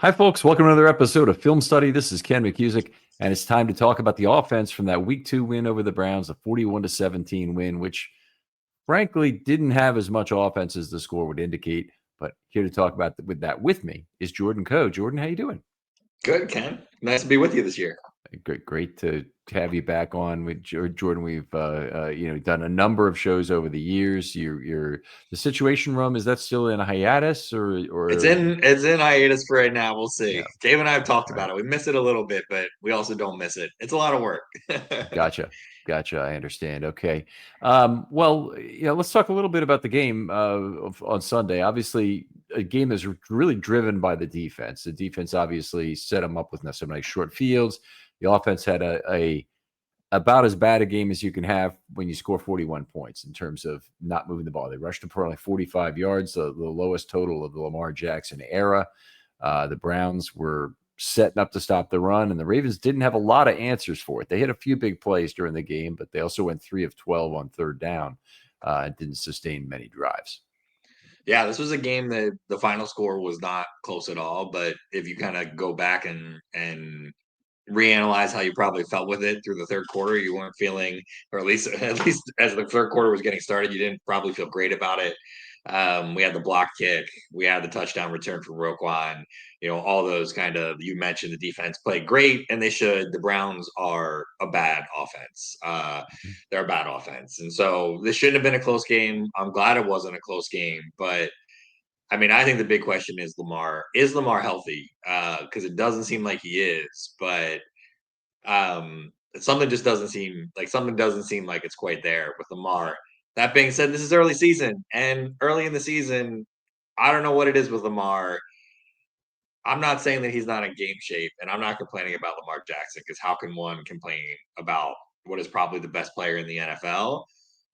Hi, folks. Welcome to another episode of Film Study. This is Ken McCusick, and it's time to talk about the offense from that Week 2 win over the Browns, a 41-17 win, which frankly didn't have as much offense as the score would indicate. But here to talk about with me is Jordan Kough. Jordan, how you doing? Good, Ken. Nice to be with you this year. Great to have you back on with Jordan. We've done a number of shows over the years. The Situation Room, is that still in a hiatus It's or in hiatus for right now. We'll see. yeah? Dave and I have talked All right. about it. We miss it a little bit, but we also don't miss it. It's a lot of work. Gotcha. Gotcha. I understand. Okay. Well, let's talk a little bit about the game on Sunday. Obviously, a game is really driven by the defense. The defense obviously set them up with some nice short fields. The offense had a about as bad a game as you can have when you score 41 points in terms of not moving the ball. They rushed him for only 45 yards, the lowest total of the Lamar Jackson era. The Browns were setting up to stop the run, and the Ravens didn't have a lot of answers for it. They had a few big plays during the game, but they also went 3 of 12 on third down and didn't sustain many drives. Yeah, this was a game that the final score was not close at all. But if you kind of go back and reanalyze how you probably felt with it through the third quarter, you weren't feeling, or at least as the third quarter was getting started, you didn't probably feel great about it. We had the block kick, we had the touchdown return from Roquan. All those kind of, you mentioned the defense played great, and they should. The Browns are a bad offense. They're a bad offense, and so this shouldn't have been a close game. I'm glad it wasn't a close game, but I mean, I think the big question is Lamar. Is Lamar healthy? Because it doesn't seem like he is, but um, something doesn't seem like it's quite there with Lamar. That being said, this is early season, and early in the season, I don't know what it is with Lamar. I'm not saying that he's not in game shape, and I'm not complaining about Lamar Jackson, because how can one complain about what is probably the best player in the NFL?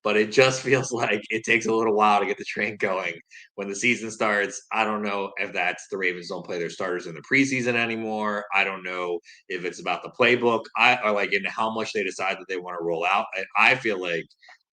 But it just feels like it takes a little while to get the train going. When the season starts, I don't know if that's the Ravens don't play their starters in the preseason anymore. I don't know if it's about the playbook. Or like in how much they decide that they want to roll out. I feel like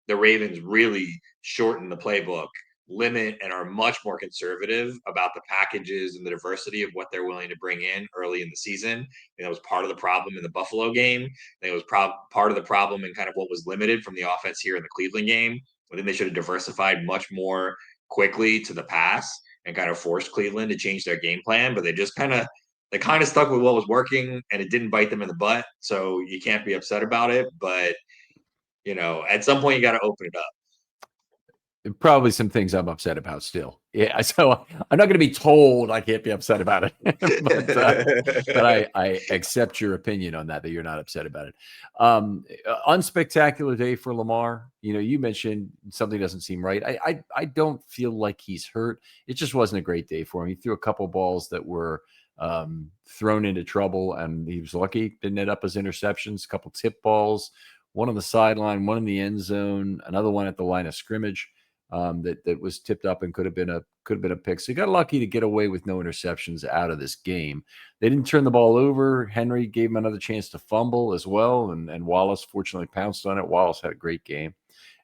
the Ravens really shorten the playbook, limit, and are much more conservative about the packages and the diversity of what they're willing to bring in early in the season. That was part of the problem in the Buffalo game. It was part of the problem in kind of what was limited from the offense here in the Cleveland game. I think they should have diversified much more quickly to the pass and kind of forced Cleveland to change their game plan, but they kind of stuck with what was working, and it didn't bite them in the butt. So you can't be upset about it, but at some point you got to open it up. Probably some things I'm upset about still. Yeah, so I'm not going to be told I can't be upset about it, but I accept your opinion on that you're not upset about it. Unspectacular day for Lamar. You mentioned something doesn't seem right. I don't feel like he's hurt. It just wasn't a great day for him. He threw a couple balls that were thrown into trouble, and he was lucky didn't end up as interceptions. A couple tip balls, one on the sideline, one in the end zone, another one at the line of scrimmage. That was tipped up and could have been a pick. So he got lucky to get away with no interceptions out of this game. They didn't turn the ball over. Henry gave him another chance to fumble as well, and Wallace fortunately pounced on it. Wallace had a great game,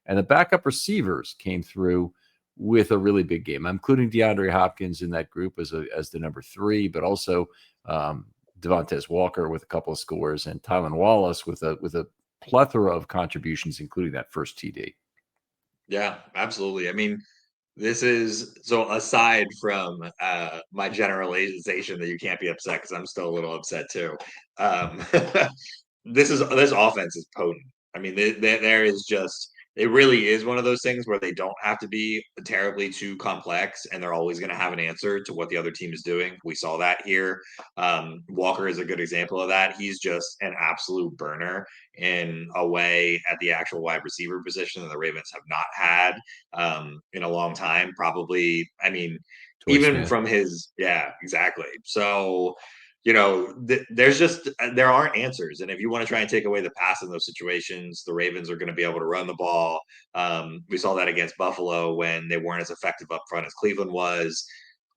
and the backup receivers came through with a really big game. I'm including DeAndre Hopkins in that group as the number 3, but also Devontae Walker with a couple of scores, and Tylan Wallace with a plethora of contributions, including that first TD. Yeah, absolutely. I mean, this is so aside from my generalization that you can't be upset, because I'm still a little upset too. Um, this offense is potent. I mean, there is just, it really is one of those things where they don't have to be terribly too complex, and they're always going to have an answer to what the other team is doing. We saw that here. Walker is a good example of that. He's just an absolute burner in a way at the actual wide receiver position that the Ravens have not had in a long time. Probably, I mean, Toy even Smith. from his, yeah, exactly. So, there aren't answers, and if you want to try and take away the pass in those situations, the Ravens are going to be able to run the ball. We saw that against Buffalo when they weren't as effective up front as Cleveland was.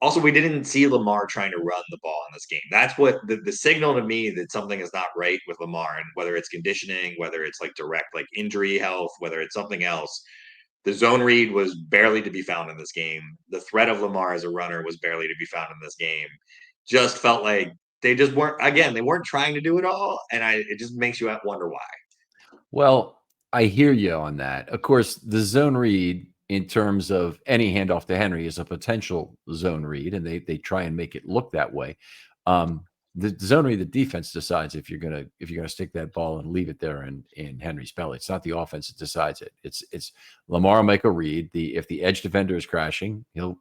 Also, we didn't see Lamar trying to run the ball in this game. That's what the signal to me that something is not right with Lamar, and whether it's conditioning, whether it's like direct like injury health, whether it's something else. The zone read was barely to be found in this game. The threat of Lamar as a runner was barely to be found in this game. just felt like they just weren't. Again, they weren't trying to do it all, and it just makes you wonder why. Well, I hear you on that. Of course, the zone read in terms of any handoff to Henry is a potential zone read, and they try and make it look that way. The zone read, the defense decides if you're gonna stick that ball and leave it there in Henry's belly. It's not the offense that decides it. It's Lamar will make a read. If the edge defender is crashing, he'll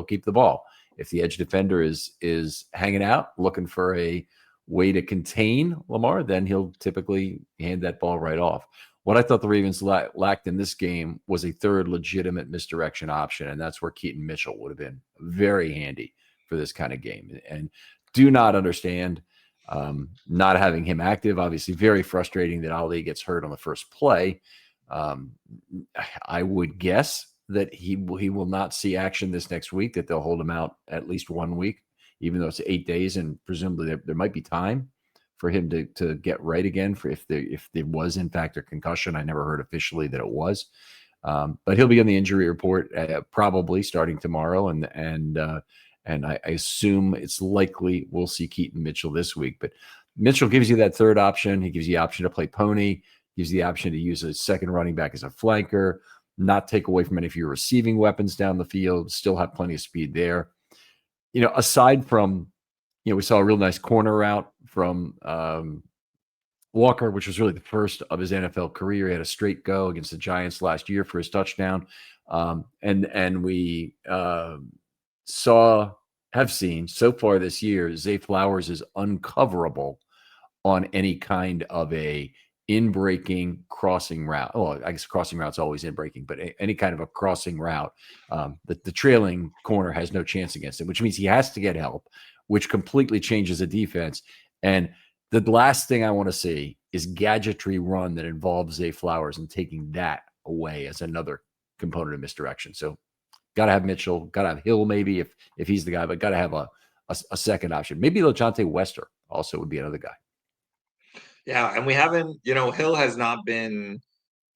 keep the ball. If the edge defender is hanging out looking for a way to contain Lamar, then he'll typically hand that ball right off. What I thought the Ravens lacked in this game was a third legitimate misdirection option, and that's where Keaton Mitchell would have been very handy for this kind of game. And do not understand not having him active. Obviously, very frustrating that Ali gets hurt on the first play. I would guess that he will not see action this next week, that they'll hold him out at least 1 week, even though it's 8 days, and presumably there might be time for him to get right again for if there was in fact a concussion. I never heard officially that it was, but he'll be on the injury report probably starting tomorrow, and I assume it's likely we'll see Keaton Mitchell this week. But Mitchell gives you that third option. He gives you the option to play pony, gives you the option to use a second running back as a flanker, not take away from any of your receiving weapons down the field, still have plenty of speed there. Aside from, we saw a real nice corner route from Walker, which was really the first of his NFL career. He had a straight go against the Giants last year for his touchdown. And we have seen so far this year, Zay Flowers is uncoverable on any kind of a in-breaking crossing route. Oh, I guess crossing route's always in-breaking, but any kind of a crossing route, the trailing corner has no chance against it, which means he has to get help, which completely changes the defense. And the last thing I want to see is gadgetry run that involves Zay Flowers and taking that away as another component of misdirection. So got to have Mitchell, got to have Hill maybe if he's the guy, but got to have a second option. Maybe LeJohntay Wester also would be another guy. Yeah, and we haven't, Hill has not been,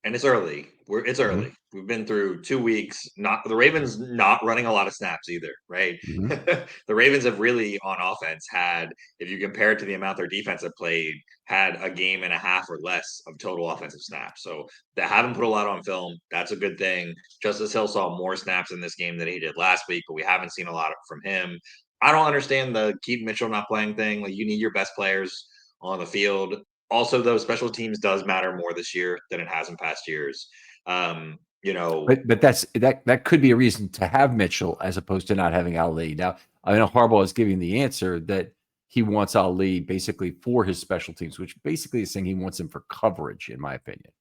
and it's early. It's early. Mm-hmm. We've been through 2 weeks. Not the Ravens not running a lot of snaps either, right? Mm-hmm. The Ravens have really on offense had, if you compare it to the amount their defense have played, had a game and a half or less of total offensive snaps. So they haven't put a lot on film. That's a good thing. Justice Hill saw more snaps in this game than he did last week, but we haven't seen a lot from him. I don't understand the keep Mitchell not playing thing. Like, you need your best players on the field. Also, though, special teams does matter more this year than it has in past years. But that could be a reason to have Mitchell as opposed to not having Ali. Now, I know Harbaugh is giving the answer that he wants Ali basically for his special teams, which basically is saying he wants him for coverage, in my opinion.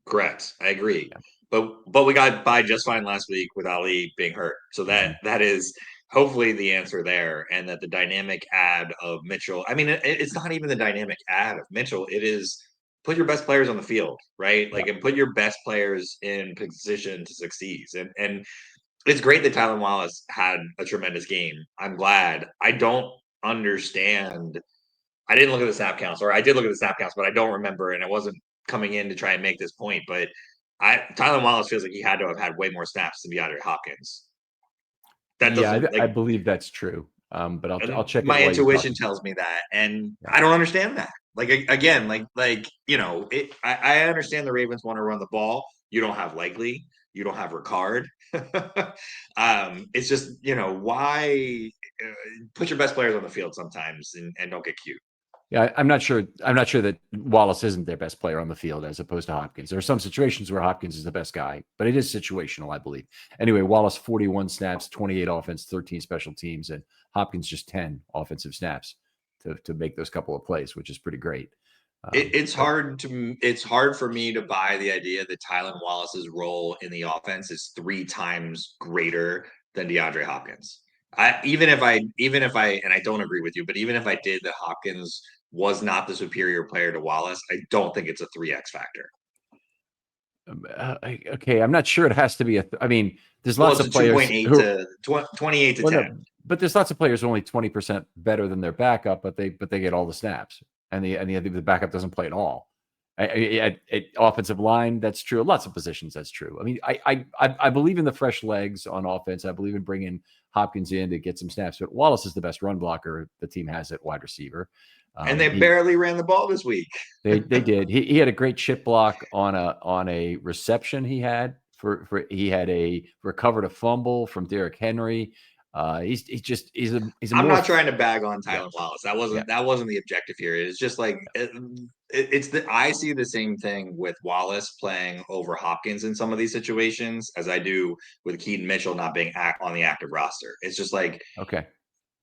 Correct. I agree. Yeah. But we got by just fine last week with Ali being hurt. So that is hopefully the answer there, and that the dynamic add of Mitchell. I mean, it's not even the dynamic add of Mitchell. It is put your best players on the field, right? Like, and put your best players in position to succeed. And it's great that Tylan Wallace had a tremendous game. I'm glad. I don't understand. I didn't look at the snap counts, or I did look at the snap counts, but I don't remember, and I wasn't coming in to try and make this point. But Tylan Wallace feels like he had to have had way more snaps than DeAndre Hopkins. That doesn't. I believe that's true. But I'll check. My intuition tells me that, and I don't understand that. Like, again, I understand the Ravens want to run the ball. You don't have Likely. You don't have Ricard. It's just, why put your best players on the field sometimes and don't get cute. Yeah, I'm not sure that Wallace isn't their best player on the field as opposed to Hopkins. There are some situations where Hopkins is the best guy, but it is situational, I believe. Anyway, Wallace 41 snaps, 28 offense, 13 special teams, and Hopkins just 10 offensive snaps to make those couple of plays, which is pretty great. It's hard for me to buy the idea that Tylan Wallace's role in the offense is 3 times greater than DeAndre Hopkins. Even if I, and I don't agree with you, but even if I did that Hopkins was not the superior player to Wallace, I don't think it's a 3x factor. Okay, I'm not sure it has to be I mean, there's lots of players 2.8 to 28 to 10. No, but there's lots of players who are only 20% better than their backup, but they get all the snaps, and the backup doesn't play at all. At offensive line, that's true. Lots of positions, that's true. I mean, I believe in the fresh legs on offense. I believe in bringing Hopkins in to get some snaps. But Wallace is the best run blocker the team has at wide receiver. And they barely ran the ball this week. They did. He had a great chip block on a reception he had he had a recovered a fumble from Derrick Henry. He's a I'm not trying to bag on Tylan Wallace. That wasn't the objective here. It's just like I see the same thing with Wallace playing over Hopkins in some of these situations as I do with Keaton Mitchell not being on the active roster. It's just like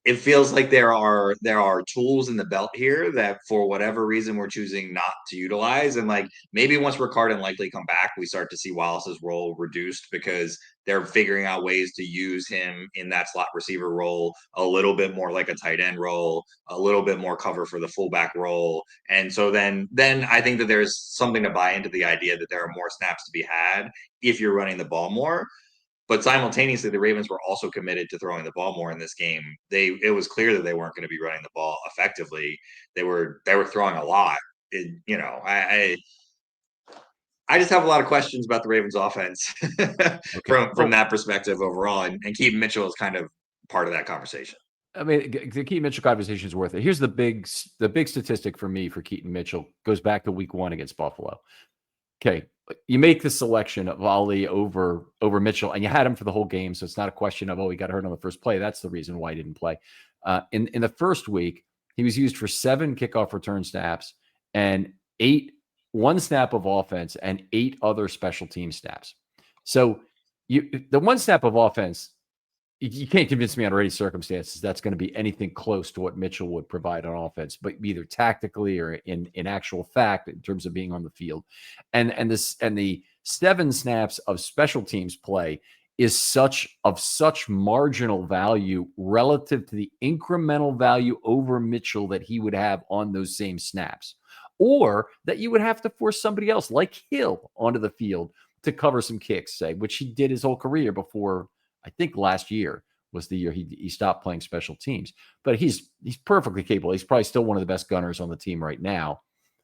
it feels like there are tools in the belt here that for whatever reason we're choosing not to utilize. And like maybe once Ricard and Likely come back, we start to see Wallace's role reduced because they're figuring out ways to use him in that slot receiver role a little bit more like a tight end role, a little bit more cover for the fullback role. And so then I think that there's something to buy into the idea that there are more snaps to be had if you're running the ball more. But simultaneously, the Ravens were also committed to throwing the ball more in this game. It was clear that they weren't going to be running the ball effectively. They were throwing a lot. I just have a lot of questions about the Ravens offense from that perspective overall. And Keaton Mitchell is kind of part of that conversation. I mean, the Keaton Mitchell conversation is worth it. Here's the big statistic for me for Keaton Mitchell goes back to week 1 against Buffalo. Okay, you make the selection of Ali over Mitchell, and you had him for the whole game, so it's not a question of, he got hurt on the first play. That's the reason why he didn't play. In the first week, he was used for 7 kickoff return snaps and 1 snap of offense and 8 other special team snaps. So the 1 snap of offense, you can't convince me under any circumstances that's going to be anything close to what Mitchell would provide on offense, but either tactically or in actual fact in terms of being on the field. And the 7 snaps of special teams play is such marginal value relative to the incremental value over Mitchell that he would have on those same snaps, or that you would have to force somebody else like Hill onto the field to cover some kicks, say, which he did his whole career before. I think last year was the year he stopped playing special teams, but he's perfectly capable. He's probably still one of the best gunners on the team right now.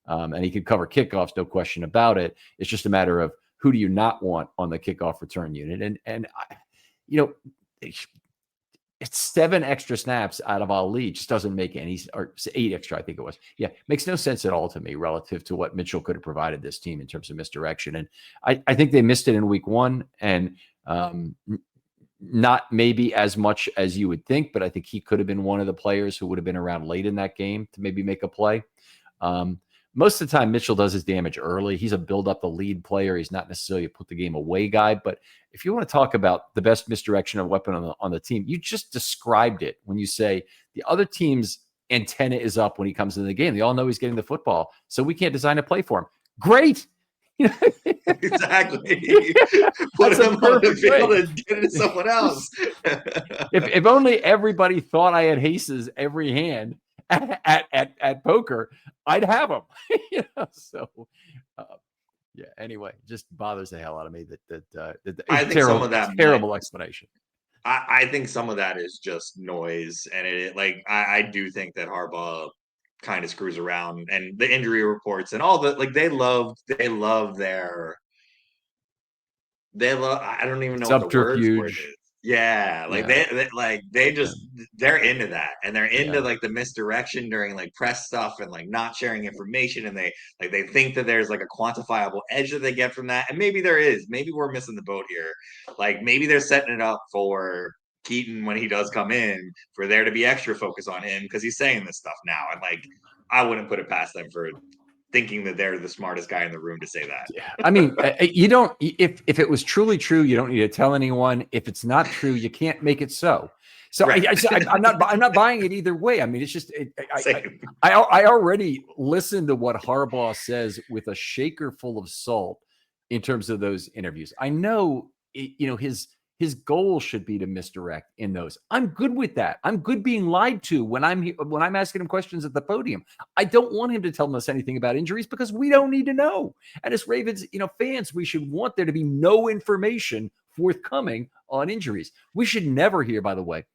And he can cover kickoffs, no question about it. It's just a matter of who do you not want on the kickoff return unit. And it's 7 extra snaps out of Ali. Just doesn't make any, or 8 extra, I think it was. Yeah, makes no sense at all to me relative to what Mitchell could have provided this team in terms of misdirection. And I think they missed it in week 1. And not maybe as much as you would think, but I think he could have been one of the players who would have been around late in that game to maybe make a play. Most of the time, Mitchell does his damage early. He's a build up the lead player. He's not necessarily a put the game away guy. But if you want to talk about the best misdirection of weapon on the team, you just described it when you say the other team's antenna is up when he comes into the game. They all know he's getting the football, so we can't design a play for him. Great. Exactly. Put him on the field and get it to someone else. if only everybody thought I had Hace's every hand at poker, I'd have him. Yeah. Anyway, just bothers the hell out of me that I think some of that terrible explanation. I think some of that is just noise, and I do think that Harbaugh kind of screws around, and the injury reports and all the they love their I don't even know what the word for it is. Yeah, they're into that, and they're into the misdirection during press stuff and not sharing information, and they think that there's a quantifiable edge that they get from that, and maybe there is. Maybe we're missing the boat here. Maybe they're setting it up for Keaton when he does come in for there to be extra focus on him because he's saying this stuff now, and I wouldn't put it past them for thinking that they're the smartest guy in the room to say that. Yeah. I mean, you don't, if it was truly true, you don't need to tell anyone. If it's not true, you can't make it so. So right. I'm not buying it either way. I mean, it's just, I already listened to what Harbaugh says with a shaker full of salt in terms of those interviews. I know, his goal should be to misdirect in those. I'm good with that. I'm good being lied to when I'm asking him questions at the podium. I don't want him to tell us anything about injuries because we don't need to know. And as Ravens, fans, we should want there to be no information forthcoming on injuries. We should never hear, by the way,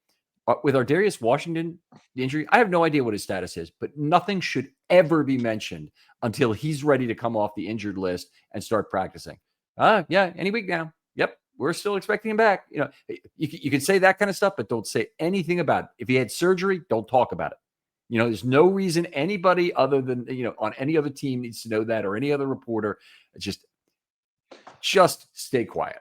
with our Darius Washington injury, I have no idea what his status is, but nothing should ever be mentioned until he's ready to come off the injured list and start practicing. Yeah, any week now. Yep. we're still expecting him back. You can say that kind of stuff, but don't say anything about it. If he had surgery, don't talk about it. There's no reason anybody other than, on any other team needs to know that, or any other reporter. Just stay quiet.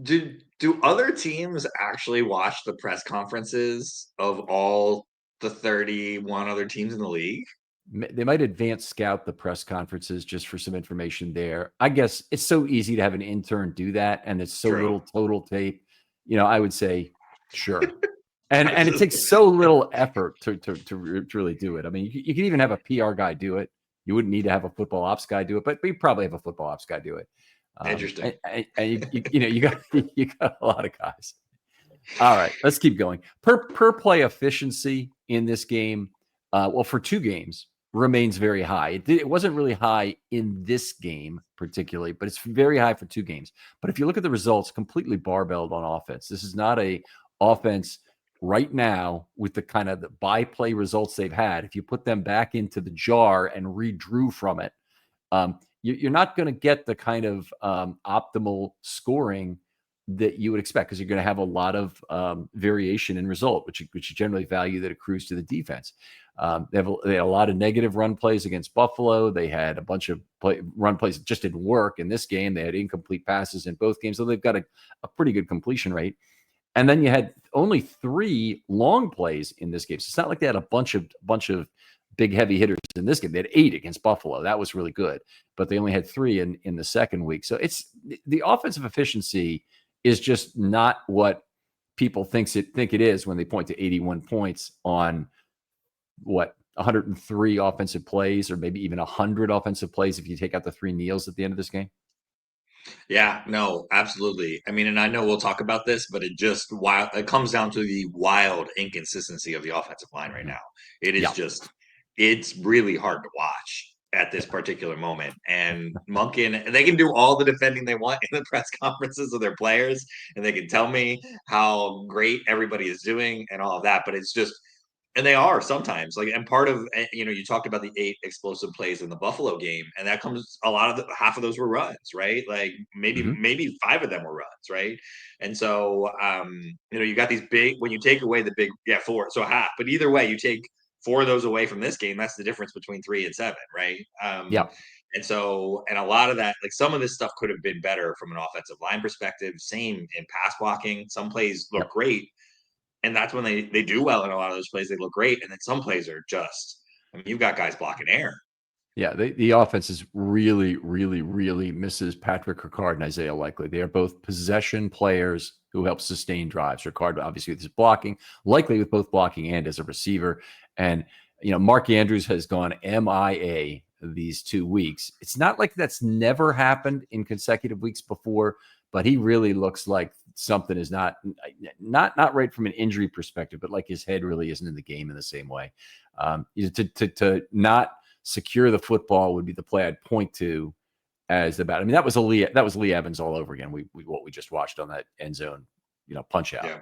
Do other teams actually watch the press conferences of all the 31 other teams in the league? They might advance scout the press conferences just for some information there. I guess it's so easy to have an intern do that, and it's so True. little total tape. I would say sure. And it takes so little effort to really do it. I mean, you can even have a PR guy do it. You wouldn't need to have a football ops guy do it, but you probably have a football ops guy do it. Interesting. And you got a lot of guys. All right, let's keep going. Per play efficiency in this game, for 2 games, remains very high. It wasn't really high in this game particularly, but it's very high for 2 games. But if you look at the results, completely barbelled on offense. This is not a offense right now with the kind of the by-play results they've had. If you put them back into the jar and redrew from it, you're not going to get the kind of optimal scoring that you would expect, because you're going to have a lot of variation in result, which you generally value that accrues to the defense. They had a lot of negative run plays against Buffalo. They had a bunch of run plays that just didn't work in this game. They had incomplete passes in both games, so they've got a pretty good completion rate. And then you had only 3 long plays in this game. So it's not like they had a bunch of big heavy hitters in this game. They had 8 against Buffalo. That was really good, but they only had 3 in the second week. So it's the offensive efficiency is just not what people think it is when they point to 81 points on 103 offensive plays, or maybe even 100 offensive plays if you take out the 3 kneels at the end of this game. Yeah, no, absolutely. I mean, and I know we'll talk about this, but it comes down to the wild inconsistency of the offensive line right now. It is Yeah. it's really hard to watch at this particular moment. And Monken, they can do all the defending they want in the press conferences of their players, and they can tell me how great everybody is doing and all of that, but it's just, and they are sometimes like, and part of, you talked about the 8 explosive plays in the Buffalo game, and that comes half of those were runs, right? Like maybe 5 of them were runs, right? And so, you got these big, when you take away the big, 4, so half, but either way, you take 4 of those away from this game. That's the difference between 3 and 7, right? Yeah. And so, and a lot of that, like some of this stuff could have been better from an offensive line perspective. Same in pass blocking. Some plays look Yep. great, and that's when they do well in a lot of those plays. They look great, and then some plays are just, I mean, you've got guys blocking air. Yeah, the offense is really, really, really misses Patrick Ricard and Isaiah Likely. They are both possession players who help sustain drives. Ricard, obviously, with his blocking, Likely with both blocking and as a receiver. And, Mark Andrews has gone MIA these 2 weeks. It's not like that's never happened in consecutive weeks before, but he really looks like something is not right from an injury perspective, but like his head really isn't in the game in the same way. To not secure the football would be the play I'd point to as about. I mean, that was Lee Evans all over again. What we just watched on that end zone, punch out. Yeah.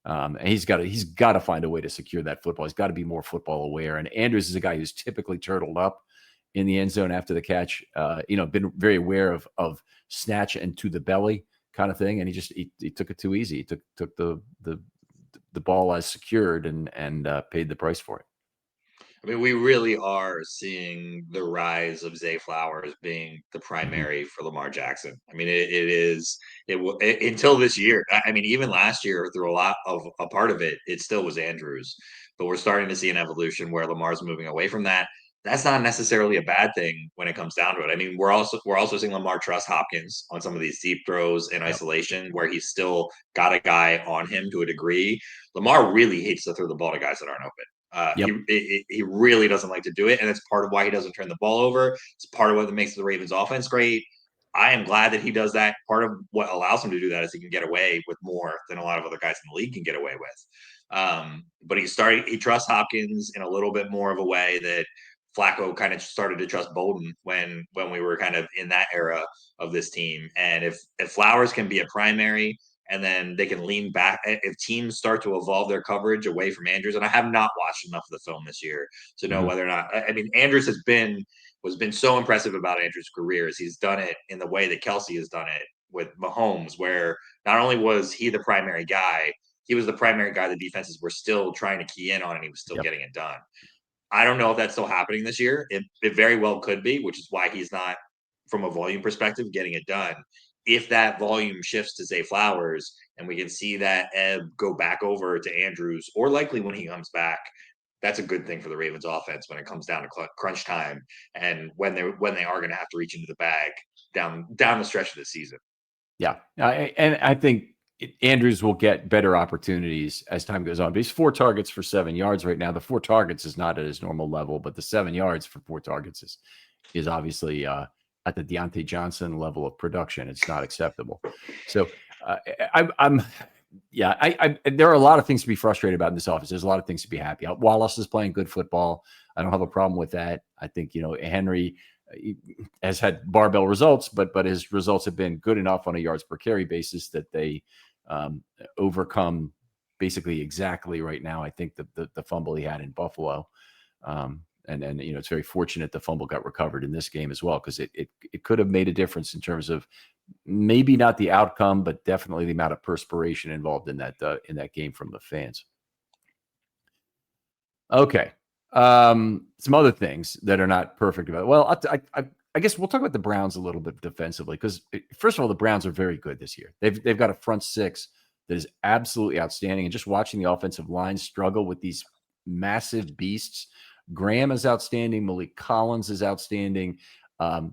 And he's got to find a way to secure that football. He's got to be more football aware. And Andrews is a guy who's typically turtled up in the end zone after the catch. Been very aware of snatch and to the belly kind of thing. And he took it too easy. He took the ball as secured and paid the price for it. I mean, we really are seeing the rise of Zay Flowers being the primary for Lamar Jackson. I mean, until this year. I mean, even last year, through a part of it, it still was Andrews. But we're starting to see an evolution where Lamar's moving away from that. That's not necessarily a bad thing when it comes down to it. I mean, we're also seeing Lamar trust Hopkins on some of these deep throws in Yep. isolation, where he's still got a guy on him to a degree. Lamar really hates to throw the ball to guys that aren't open. Yep. He really doesn't like to do it, and it's part of why he doesn't turn the ball over. It's part of what makes the Ravens offense great. I am glad that he does that. Part of what allows him to do that is he can get away with more than a lot of other guys in the league can get away with. But he trusts Hopkins in a little bit more of a way that Flacco kind of started to trust Bolden when we were kind of in that era of this team. And if Flowers can be a primary, and then they can lean back if teams start to evolve their coverage away from Andrews. And I have not watched enough of the film this year to know whether or not. I mean, Andrews has been so impressive about Andrews' career as he's done it in the way that Kelsey has done it Mahomes, where not only was he the primary guy, he was the primary guy the defenses were still trying to key in on, and he was still Yep. getting it done. I don't know if that's still happening this year. It very well could be, which is why he's not, from a volume perspective, getting it done. If that volume shifts to, say, Flowers, and we can see that ebb go back over to Andrews, or likely when he comes back, that's a good thing for the Ravens offense when it comes down to crunch time, and when they are going to have to reach into the bag down the stretch of the season. Yeah. And I think Andrews will get better opportunities as time goes on. But he's 4 targets for 7 yards right now. The 4 targets is not at his normal level, but the 7 yards for 4 targets is obviously at the Deontay Johnson level of production. It's not acceptable. So I'm there are a lot of things to be frustrated about in this offense. There's a lot of things to be happy. Wallace is playing good football. I don't have a problem with that. I think, Henry has had barbell results, but his results have been good enough on a yards per carry basis that they overcome basically exactly right now. I think the fumble he had in Buffalo, and it's very fortunate the fumble got recovered in this game as well, because it could have made a difference in terms of maybe not the outcome, but definitely the amount of perspiration involved in that game from the fans. Okay. Some other things that are not perfect about it. Well, I guess we'll talk about the Browns a little bit defensively, because first of all, the Browns are very good this year. They've got a front 6 that is absolutely outstanding, and just watching the offensive line struggle with these massive beasts. Graham is outstanding. Malik Collins is outstanding.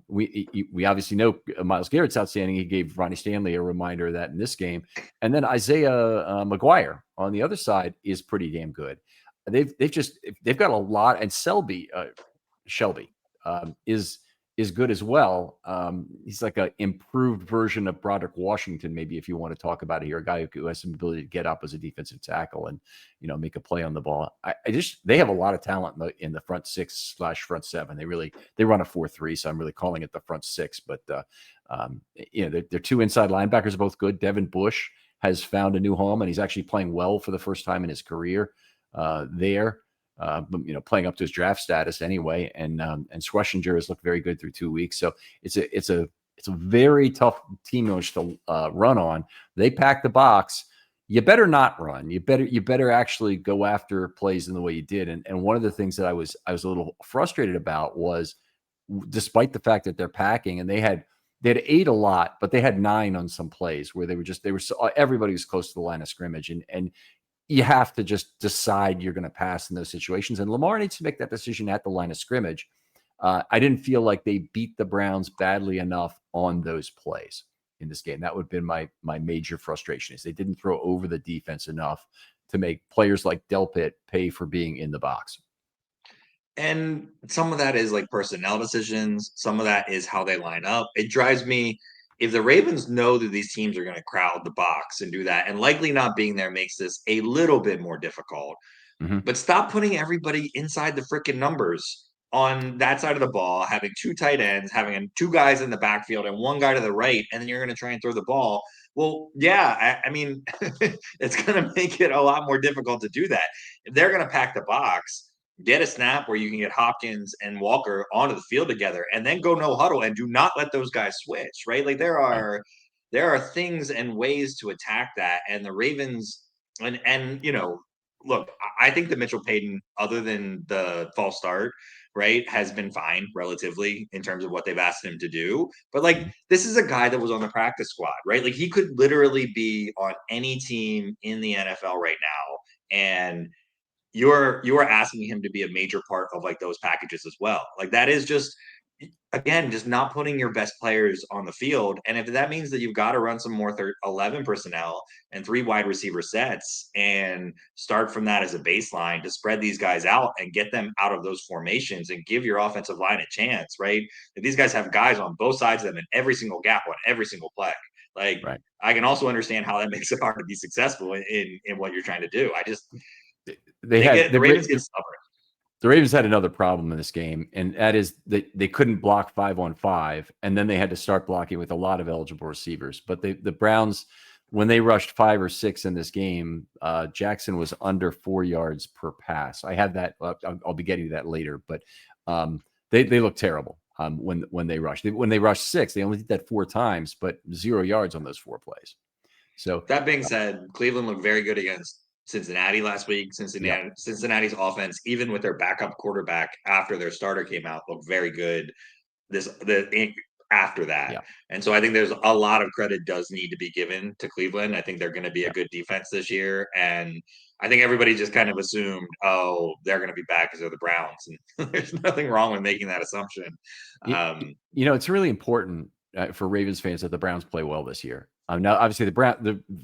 We obviously know Myles Garrett's outstanding. He gave Ronnie Stanley a reminder of that in this game, and then Isaiah McGuire on the other side is pretty damn good. They've got a lot, and Shelby is good as well. He's like an improved version of Broderick Washington, maybe, if you want to talk about it here, a guy who has some ability to get up as a defensive tackle and make a play on the ball. They have a lot of talent in the front 6/front 7. They run a 4-3, so I'm really calling it the front 6. But their 2 inside linebackers are both good. Devin Bush has found a new home, and he's actually playing well for the first time in his career there. Playing up to his draft status anyway, and Schlesinger has looked very good through 2 weeks. So it's a very tough team to run on. They pack the box. You better not run. You better actually go after plays in the way you did. And one of the things that I was a little frustrated about was, despite the fact that they're packing, and they had 8 a lot, but they had 9 on some plays where everybody was close to the line of scrimmage, and you have to just decide you're going to pass in those situations. And Lamar needs to make that decision at the line of scrimmage. I didn't feel like they beat the Browns badly enough on those plays in this game. That would have been my major frustration, is they didn't throw over the defense enough to make players like Delpit pay for being in the box. And some of that is like personnel decisions. Some of that is how they line up. It drives me. If the Ravens know that these teams are going to crowd the box and do that, and likely not being there makes this a little bit more difficult. Mm-hmm. But stop putting everybody inside the freaking numbers on that side of the ball, having 2 tight ends, having 2 guys in the backfield and 1 guy to the right, and then you're going to try and throw the ball. Well, yeah, I mean, it's going to make it a lot more difficult to do that. If they're going to pack the box, get a snap where you can get Hopkins and Walker onto the field together, and then go no huddle, and do not let those guys switch, right? Like there are things and ways to attack that, and the Ravens and look, I think that Mitchell Payton, other than the false start, right, has been fine relatively in terms of what they've asked him to do. But like, this is a guy that was on the practice squad, right? Like, he could literally be on any team in the NFL right now, and you're asking him to be a major part of like those packages as well. Like, that is just, again, just not putting your best players on the field. And if that means that you've got to run some more 11 personnel and 3 wide receiver sets and start from that as a baseline to spread these guys out and get them out of those formations and give your offensive line a chance, right? If these guys have guys on both sides of them in every single gap on every single play, like, Right. I can also understand how that makes it hard to be successful in what you're trying to do. I just, the Ravens get stubborn. The Ravens had another problem in this game, and that is that they couldn't block 5-on-5, and then they had to start blocking with a lot of eligible receivers. But the Browns, when they rushed 5 or 6 in this game, Jackson was under 4 yards per pass. I had that. I'll be getting to that later, but they look terrible. when they rushed. When they rushed 6, they only did that 4 times, but 0 yards on those 4 plays. So That being said, Cleveland looked very good against Cincinnati last week. yeah, Cincinnati's offense, even with their backup quarterback after their starter came out, looked very good after that. yeah, And so I think there's a lot of credit does need to be given to Cleveland. I think they're going to be a yeah. good defense this year. And I think everybody just kind of assumed, oh, they're going to be back because they're the Browns. And there's nothing wrong with making that assumption. You, you know, it's really important for Ravens fans that the Browns play well this year. Now, obviously,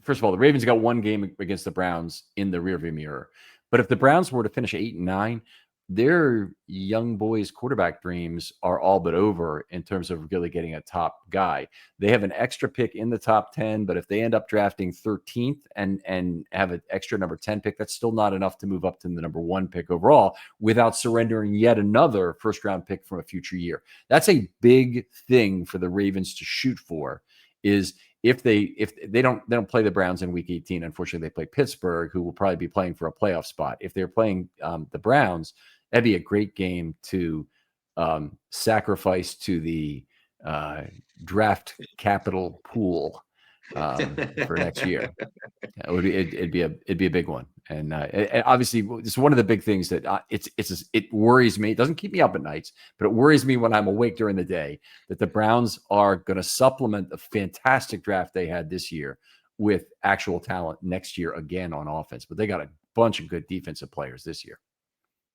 first of all, the Ravens got 1 game against the Browns in the rearview mirror. But if the Browns were to finish 8-9, their young boys' quarterback dreams are all but over in terms of really getting a top guy. They have an extra pick in the top 10, but if they end up drafting 13th and have an extra number 10 pick, that's still not enough to move up to the number 1 pick overall without surrendering yet another first round pick from a future year. That's a big thing for the Ravens to shoot for. Is if they don't play the Browns in Week 18, unfortunately, they play Pittsburgh, who will probably be playing for a playoff spot. If they're playing the Browns, that'd be a great game to sacrifice to the draft capital pool for next year. It would be it'd be a big one, and obviously it's one of the big things that it worries me. It doesn't keep me up at nights, but it worries me when I'm awake during the day that the Browns are going to supplement the fantastic draft they had this year with actual talent next year again on offense. But they got a bunch of good defensive players this year.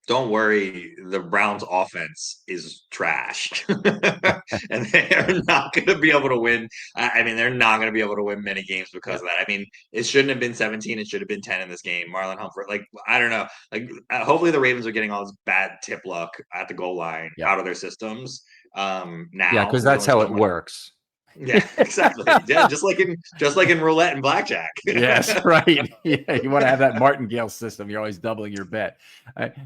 Don't worry, the Browns offense is trash. And they're not going to be able to win. I mean, they're not going to be able to win many games because Yeah, of that. I mean, it shouldn't have been 17. It should have been 10 in this game. Marlon Humphrey, like, I don't know. Like, hopefully the Ravens are getting all this bad tip luck at the goal line yeah, out of their systems yeah, now, because because there's that's only how so it much. works. Yeah, exactly. Yeah, just like in roulette and blackjack. Yes, right. Yeah, you want to have that martingale system. You're always doubling your bet.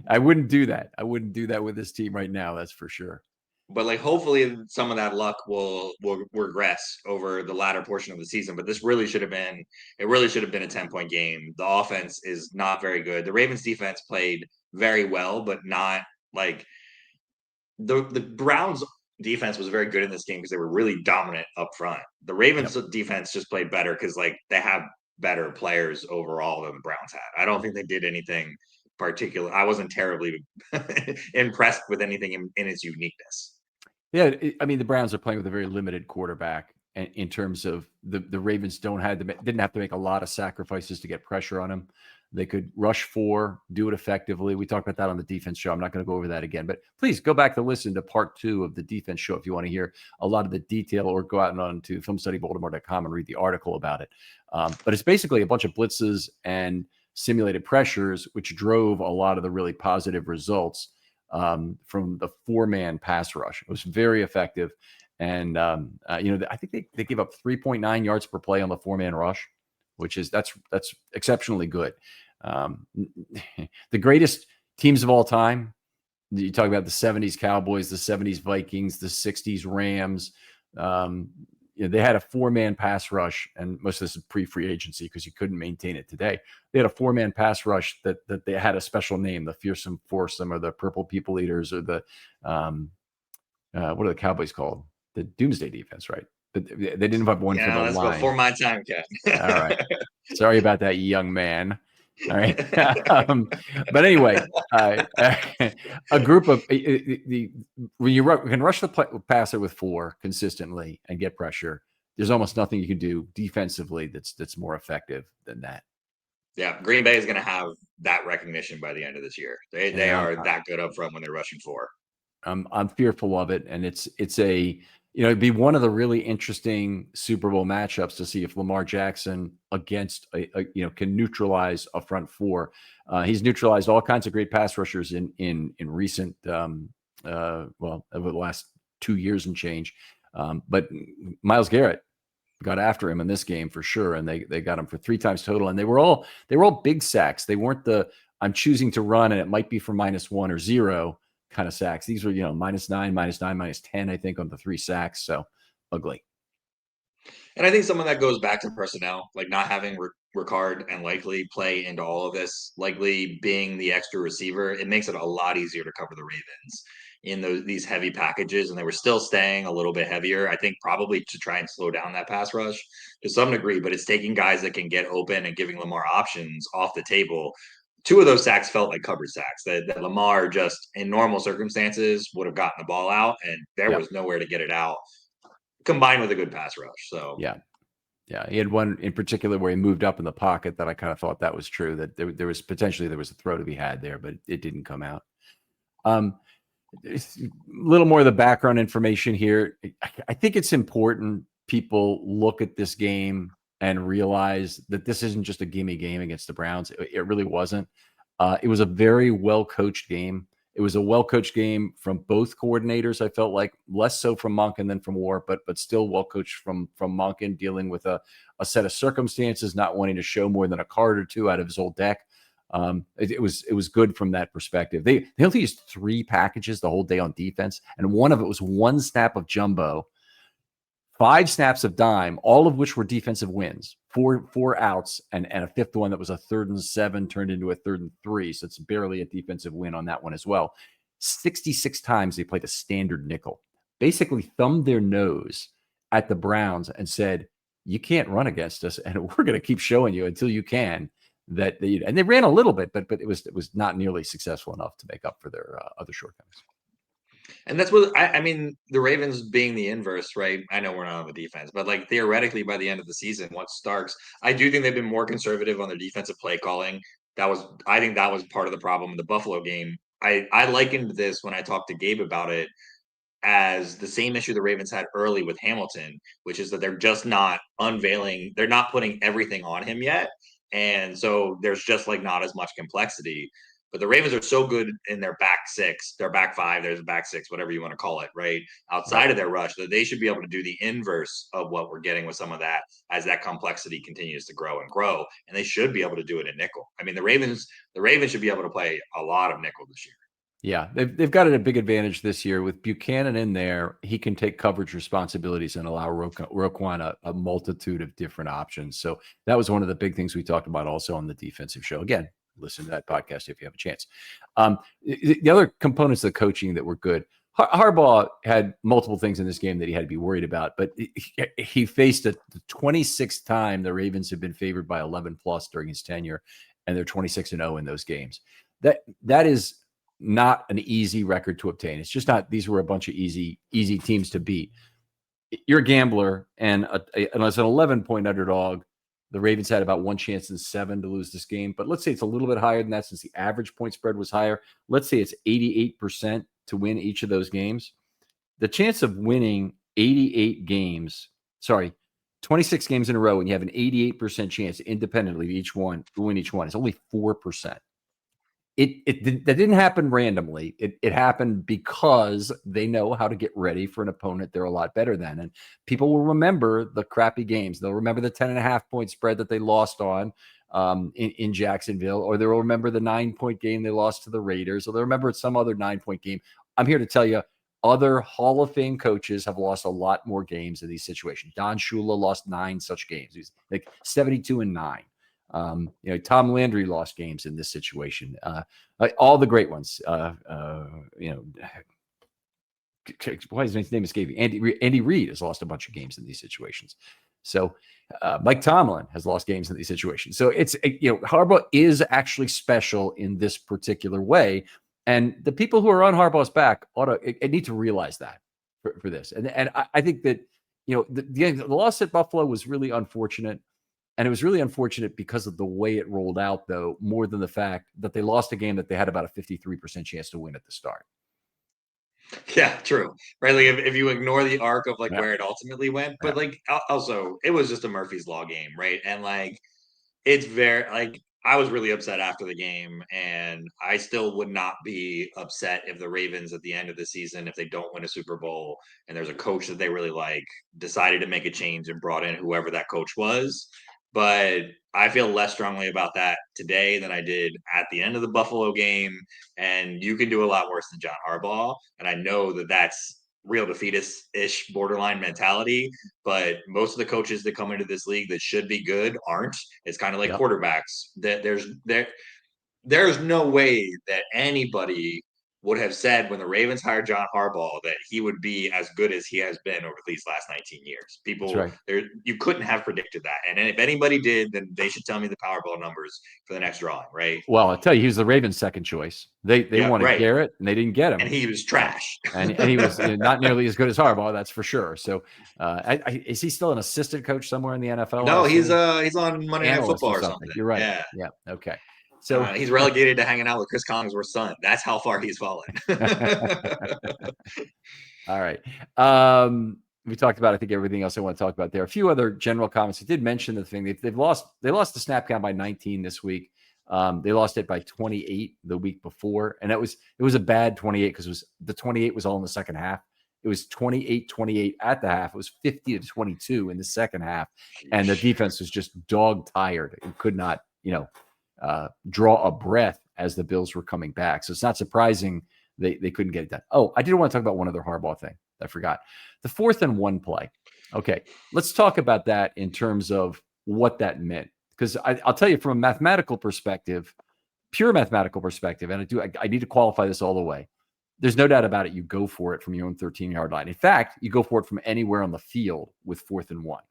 I wouldn't do that. I wouldn't do that with this team right now. That's for sure. But like hopefully some of that luck will regress over the latter portion of the season. But this really should have been a 10-point game. The offense is not very good. The Ravens defense played very well, but not like the Browns defense was very good in this game because they were really dominant up front. The Ravens Yep. defense just played better because like they have better players overall than the Browns had. I don't think they did anything particular. I wasn't terribly impressed with anything in its uniqueness. Yeah, I mean the Browns are playing with a very limited quarterback in terms of the Ravens didn't have to make a lot of sacrifices to get pressure on him. They could rush 4, do it effectively. We talked about that on the defense show. I'm not going to go over that again, but please go back to listen to part 2 of the defense show if you want to hear a lot of the detail, or go out and on to filmstudybaltimore.com and read the article about it. But it's basically a bunch of blitzes and simulated pressures, which drove a lot of the really positive results from the 4-man pass rush. It was very effective. And, I think they gave up 3.9 yards per play on the 4-man rush, which is that's exceptionally good. The greatest teams of all time, you talk about the 70s Cowboys, the 70s Vikings, the 60s Rams. They had a 4-man pass rush, and most of this is pre-free agency because you couldn't maintain it today. They had a 4-man pass rush that they had a special name, the Fearsome Foursome, or the Purple People Eaters, or the what are the Cowboys called? The Doomsday Defense, right? But they didn't have one for the That's before line. my time, Ken. All right. Sorry about that, young man. All right. But anyway, a group of when you can rush the passer with 4 consistently and get pressure, there's almost nothing you can do defensively that's more effective than that. Yeah, Green Bay is going to have that recognition by the end of this year. They And are that good up front when they're rushing 4. I'm fearful of it, and it's a it'd be one of the really interesting Super Bowl matchups to see if Lamar Jackson against can neutralize a front 4. He's neutralized all kinds of great pass rushers in recent over the last 2 years and change, but Myles Garrett got after him in this game for sure, and they got him for 3 times total, and they were all big sacks. They weren't the I'm choosing to run and it might be for -1 or 0 kind of sacks. These were, -9, -9, -10, I think, on the 3 sacks. So ugly. And I think some of that goes back to personnel, like not having Ricard and Likely play into all of this. Likely being the extra receiver, it makes it a lot easier to cover the Ravens. these heavy packages, and they were still staying a little bit heavier. I think probably to try and slow down that pass rush to some degree, but it's taking guys that can get open and giving Lamar options off the table. Two of those sacks felt like coverage sacks that Lamar just in normal circumstances would have gotten the ball out, and there Yep. was nowhere to get it out combined with a good pass rush. So Yeah. Yeah. He had one in particular where he moved up in the pocket that I kind of thought that was true, that there was potentially there was a throw to be had there, but it didn't come out. A little more of the background information here. I think it's important people look at this game and realize that this isn't just a gimme game against the Browns. It really wasn't. It was a very well coached game. It was a well coached game from both coordinators. I felt like less so from Monken than from War, but still well coached from Monken, dealing with a set of circumstances, not wanting to show more than a card or two out of his old deck. It was good from that perspective. They only used 3 packages the whole day on defense, and one of it was 1 snap of jumbo, 5 snaps of dime, all of which were defensive wins, four outs, and a 5th one that was a 3rd and 7 turned into a 3rd and 3. So it's barely a defensive win on that one as well. 66 times they played a standard nickel, basically thumbed their nose at the Browns and said, "You can't run against us, and we're going to keep showing you until you can." And they ran a little bit, but it was not nearly successful enough to make up for their other shortcomings. and that's what I mean. The Ravens being the inverse, right? I know we're not on the defense, but like theoretically, by the end of the season, once Starks, I do think they've been more conservative on their defensive play calling. I think that was part of the problem in the Buffalo game. I likened this when I talked to Gabe about it as the same issue the Ravens had early with Hamilton, which is that they're just not unveiling, they're not putting everything on him yet. And so there's just like not as much complexity. But the Ravens are so good in their back 6, their back 5, there's a back 6, whatever you want to call it, right? Right. Outside of their rush, that they should be able to do the inverse of what we're getting with some of that as that complexity continues to grow and grow. And they should be able to do it in nickel. I mean, the Ravens should be able to play a lot of nickel this year. Yeah, they've got it a big advantage this year with Buchanan in there. He can take coverage responsibilities and allow Roquan a multitude of different options. So that was one of the big things we talked about also on the defensive show. Again, listen to that podcast if you have a chance. The other components of the coaching that were good. Harbaugh had multiple things in this game that he had to be worried about, but he faced the 26th time the Ravens have been favored by 11 plus during his tenure, and they're 26-0 in those games. That is not an easy record to obtain. It's just not. These were a bunch of easy teams to beat. You're a gambler, and as an 11-point underdog, the Ravens had about 1 chance in 7 to lose this game. But let's say it's a little bit higher than that, since the average point spread was higher. Let's say it's 88% to win each of those games. The chance of winning 26 games in a row, and you have an 88% chance independently to win each one, is only 4%. That didn't happen randomly. It happened because they know how to get ready for an opponent they're a lot better than. And people will remember the crappy games. They'll remember the 10.5-point spread that they lost on in Jacksonville, or they'll remember the 9-point game they lost to the Raiders, or they'll remember some other 9-point game. I'm here to tell you, other Hall of Fame coaches have lost a lot more games in these situations. Don Shula lost 9 such games. He's like 72-9. Tom Landry lost games in this situation. All the great ones. Why is his name escaping? Andy Reid has lost a bunch of games in these situations. So Mike Tomlin has lost games in these situations. So it's Harbaugh is actually special in this particular way, and the people who are on Harbaugh's back need to realize that for this. And I think that the loss at Buffalo was really unfortunate. And it was really unfortunate because of the way it rolled out, though, more than the fact that they lost a game that they had about a 53% chance to win at the start. Yeah, true. Right. Like if you ignore the arc of like Yeah. where it ultimately went, Yeah. but like also it was just a Murphy's Law game, right? And like it's very like I was really upset after the game, and I still would not be upset if the Ravens at the end of the season, if they don't win a Super Bowl and there's a coach that they really like, decided to make a change and brought in whoever that coach was. But I feel less strongly about that today than I did at the end of the Buffalo game. And you can do a lot worse than John Harbaugh. And I know that that's real defeatist-ish borderline mentality, but most of the coaches that come into this league that should be good aren't. It's kind of like Yep. quarterbacks. That there's no way that anybody would have said when the Ravens hired John Harbaugh that he would be as good as he has been over these last 19 years. That's People right. there, you couldn't have predicted that. And if anybody did, then they should tell me the Powerball numbers for the next drawing, right? Well, I'll tell you, he was the Ravens' second choice. They Yeah, wanted right. Garrett, and they didn't get And him. he was trash. And he was not nearly as good as Harbaugh, that's for sure. So, is he still an assistant coach somewhere in the NFL? I No, assume he's on Monday Night analyst Football or or something. something. You're right. Yeah. Yeah. Okay. So, He's relegated to hanging out with Chris Collinsworth's son. That's how far he's fallen. all right. We talked about, I think, everything else I want to talk about there. A few other general comments. I did mention the thing they've lost. They lost the snap count by 19 this week. They lost it by 28 the week before, and it was a bad 28 because the 28 was all in the second half. It was 28-28 at the half. It was 50-22 in the second half, and the defense was just dog tired and could not, draw a breath as the Bills were coming back. So it's not surprising they couldn't get it done. Oh, I did want to talk about one other Harbaugh thing. I forgot. The 4th and 1 play. Okay, let's talk about that in terms of what that meant. Because I'll tell you from a mathematical perspective, pure mathematical perspective, and I need to qualify this all the way. There's no doubt about it. You go for it from your own 13-yard line. In fact, you go for it from anywhere on the field with 4th and 1.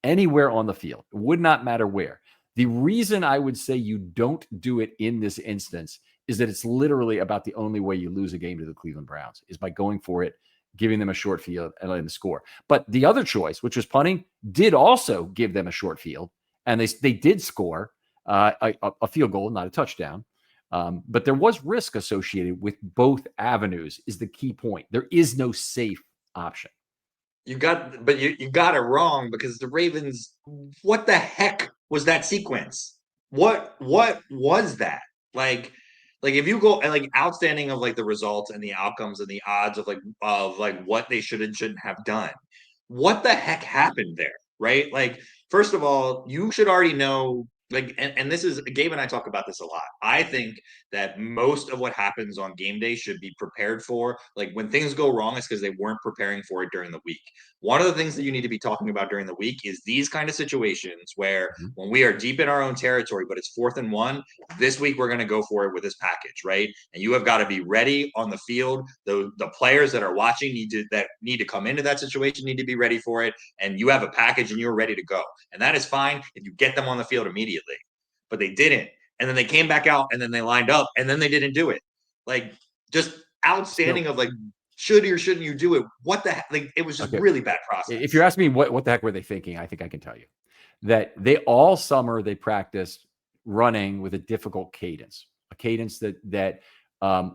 Anywhere on the field. It would not matter where. The reason I would say you don't do it in this instance is that it's literally about the only way you lose a game to the Cleveland Browns is by going for it, giving them a short field, and letting them score. But the other choice, which was punting, did also give them a short field, and they did score a field goal, not a touchdown. But there was risk associated with both avenues is the key point. There is no safe option. You got it wrong because the Ravens, what the heck was that sequence? What was that? Like if you go and like outstanding of like the results and the outcomes and the odds of like what they should and shouldn't have done. What the heck happened there? Right? Like, first of all, you should already know like and this is Gabe and I talk about this a lot. I think that most of what happens on game day should be prepared for. Like when things go wrong, it's because they weren't preparing for it during the week. One of the things that you need to be talking about during the week is these kind of situations where Mm-hmm. when we are deep in our own territory, but it's 4th and 1, this week we're going to go for it with this package, right? And you have got to be ready on the field. The players that are watching need to come into that situation, need to be ready for it. And you have a package and you're ready to go. And that is fine if you get them on the field immediately. But they didn't. And then they came back out and then they lined up and then they didn't do it. Like just outstanding of like should or shouldn't you do it? What the heck? Like it was just really bad process. If you're asking me what the heck were they thinking, I think I can tell you that they all summer they practiced running with a difficult cadence, a cadence that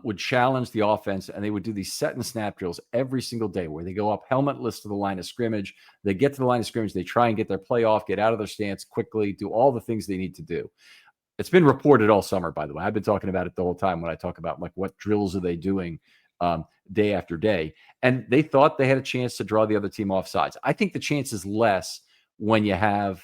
would challenge the offense, and they would do these set and snap drills every single day where they go up helmetless to the line of scrimmage. They get to the line of scrimmage, they try and get their play off, get out of their stance quickly, do all the things they need to do. It's been reported all summer, by the way. I've been talking about it the whole time when I talk about like what drills are they doing day after day. And they thought they had a chance to draw the other team off sides. I think the chance is less when you have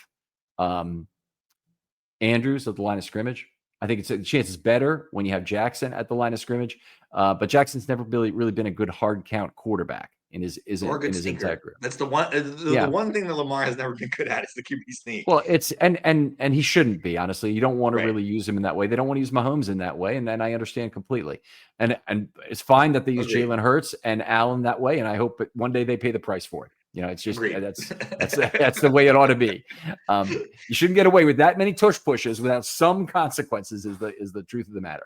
Andrews at the line of scrimmage. I think the chance is better when you have Jackson at the line of scrimmage. But Jackson's never really been a good hard count quarterback in his entire career. That's the one. The one thing that Lamar has never been good at is the QB sneak. Well, it's and he shouldn't be, honestly. You don't want to really use him in that way. They don't want to use Mahomes in that way, and I understand completely. And it's fine that they use Jalen Hurts and Allen that way, and I hope that one day they pay the price for it. It's just that's the way it ought to be. You shouldn't get away with that many tush pushes without some consequences. Is the truth of the matter.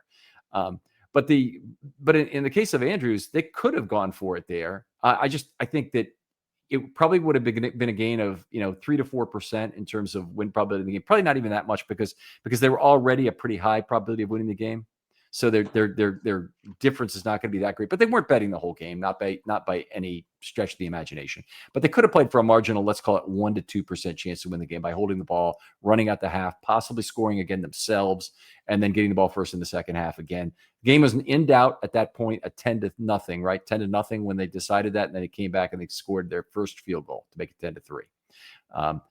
But in the case of Andrews, they could have gone for it there. I think that it probably would have been a gain of 3 to 4% in terms of win probability in the game. Probably not even that much because they were already a pretty high probability of winning the game. So their difference is not going to be that great. But they weren't betting the whole game, not by any stretch of the imagination. But they could have played for a marginal, let's call it 1 to 2% chance to win the game by holding the ball, running out the half, possibly scoring again themselves, and then getting the ball first in the second half again. The game was in doubt at that point, at 10-0, right? 10-0 when they decided that, and then it came back and they scored their first field goal to make it 10-3.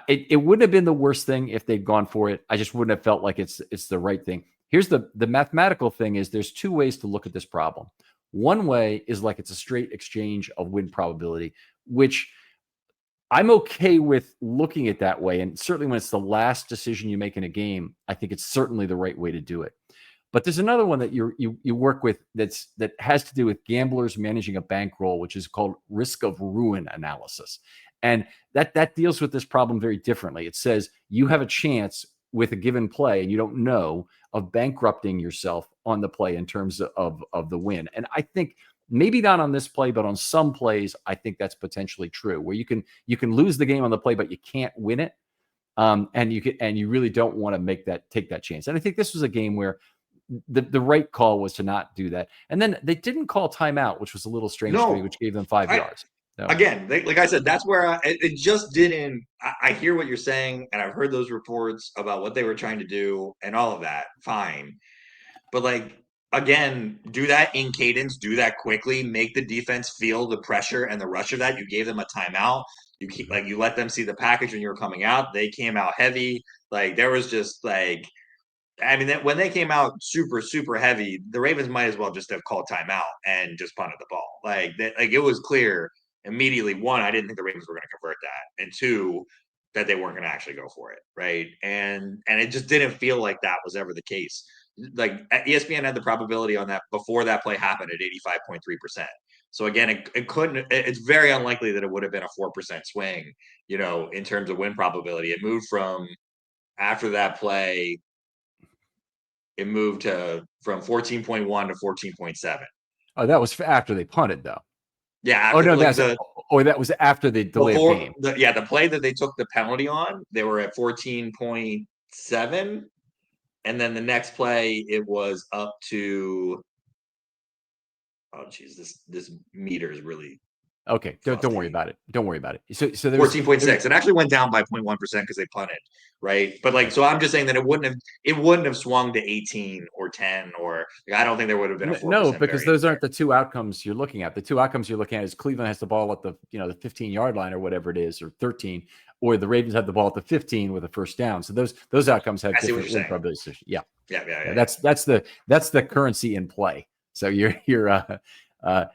It wouldn't have been the worst thing if they'd gone for it. I just wouldn't have felt like it's the right thing. Here's the mathematical thing is there's two ways to look at this problem. One way is like it's a straight exchange of win probability, which I'm okay with looking at that way. And certainly when it's the last decision you make in a game, I think it's certainly the right way to do it. But there's another one that you work with that has to do with gamblers managing a bankroll, which is called risk of ruin analysis. And that deals with this problem very differently. It says you have a chance with a given play, and you don't know, of bankrupting yourself on the play in terms of the win. And I think maybe not on this play, but on some plays, I think that's potentially true, where you can lose the game on the play, but you can't win it. And you really don't want to take that chance. And I think this was a game where the right call was to not do that. And then they didn't call timeout, which was a little strange to me, which gave them 5 yards. So, again, like I said, that's where it just didn't. I hear what you're saying, and I've heard those reports about what they were trying to do and all of that. Fine, but like again, do that in cadence, do that quickly, make the defense feel the pressure and the rush of that. You gave them a timeout. You let them see the package when you were coming out. They came out heavy. Like there was just like I mean, when they came out super, super heavy, the Ravens might as well just have called timeout and just punted the ball. Like it was clear immediately. One, I didn't think the Ravens were going to convert that, and two, that they weren't going to actually go for it, right? And it just didn't feel like that was ever the case. Like ESPN had the probability on that before that play happened at 85.3%. So again, it couldn't. It's very unlikely that it would have been a 4% swing, in terms of win probability. It moved from after that play it moved from 14.1 to 14.7. oh, that was after they punted, though. Yeah. After, no, that was after the delay of game. The play that they took the penalty on, they were at 14.7. And then the next play, it was up to, oh, geez, this meter is really. Okay, don't worry about it. Don't worry about it. So there 14.6. It actually went down by 0.1% because they punted, right? But so I'm just saying that it wouldn't have swung to 18 or 10 or I don't think there would have been a 4%. No, because those aren't the two outcomes you're looking at. The two outcomes you're looking at is Cleveland has the ball at the the 15-yard line or whatever it is, or 13, or the Ravens have the ball at the 15 with a first down. So those outcomes have different win probabilities. Yeah. That's the currency in play. So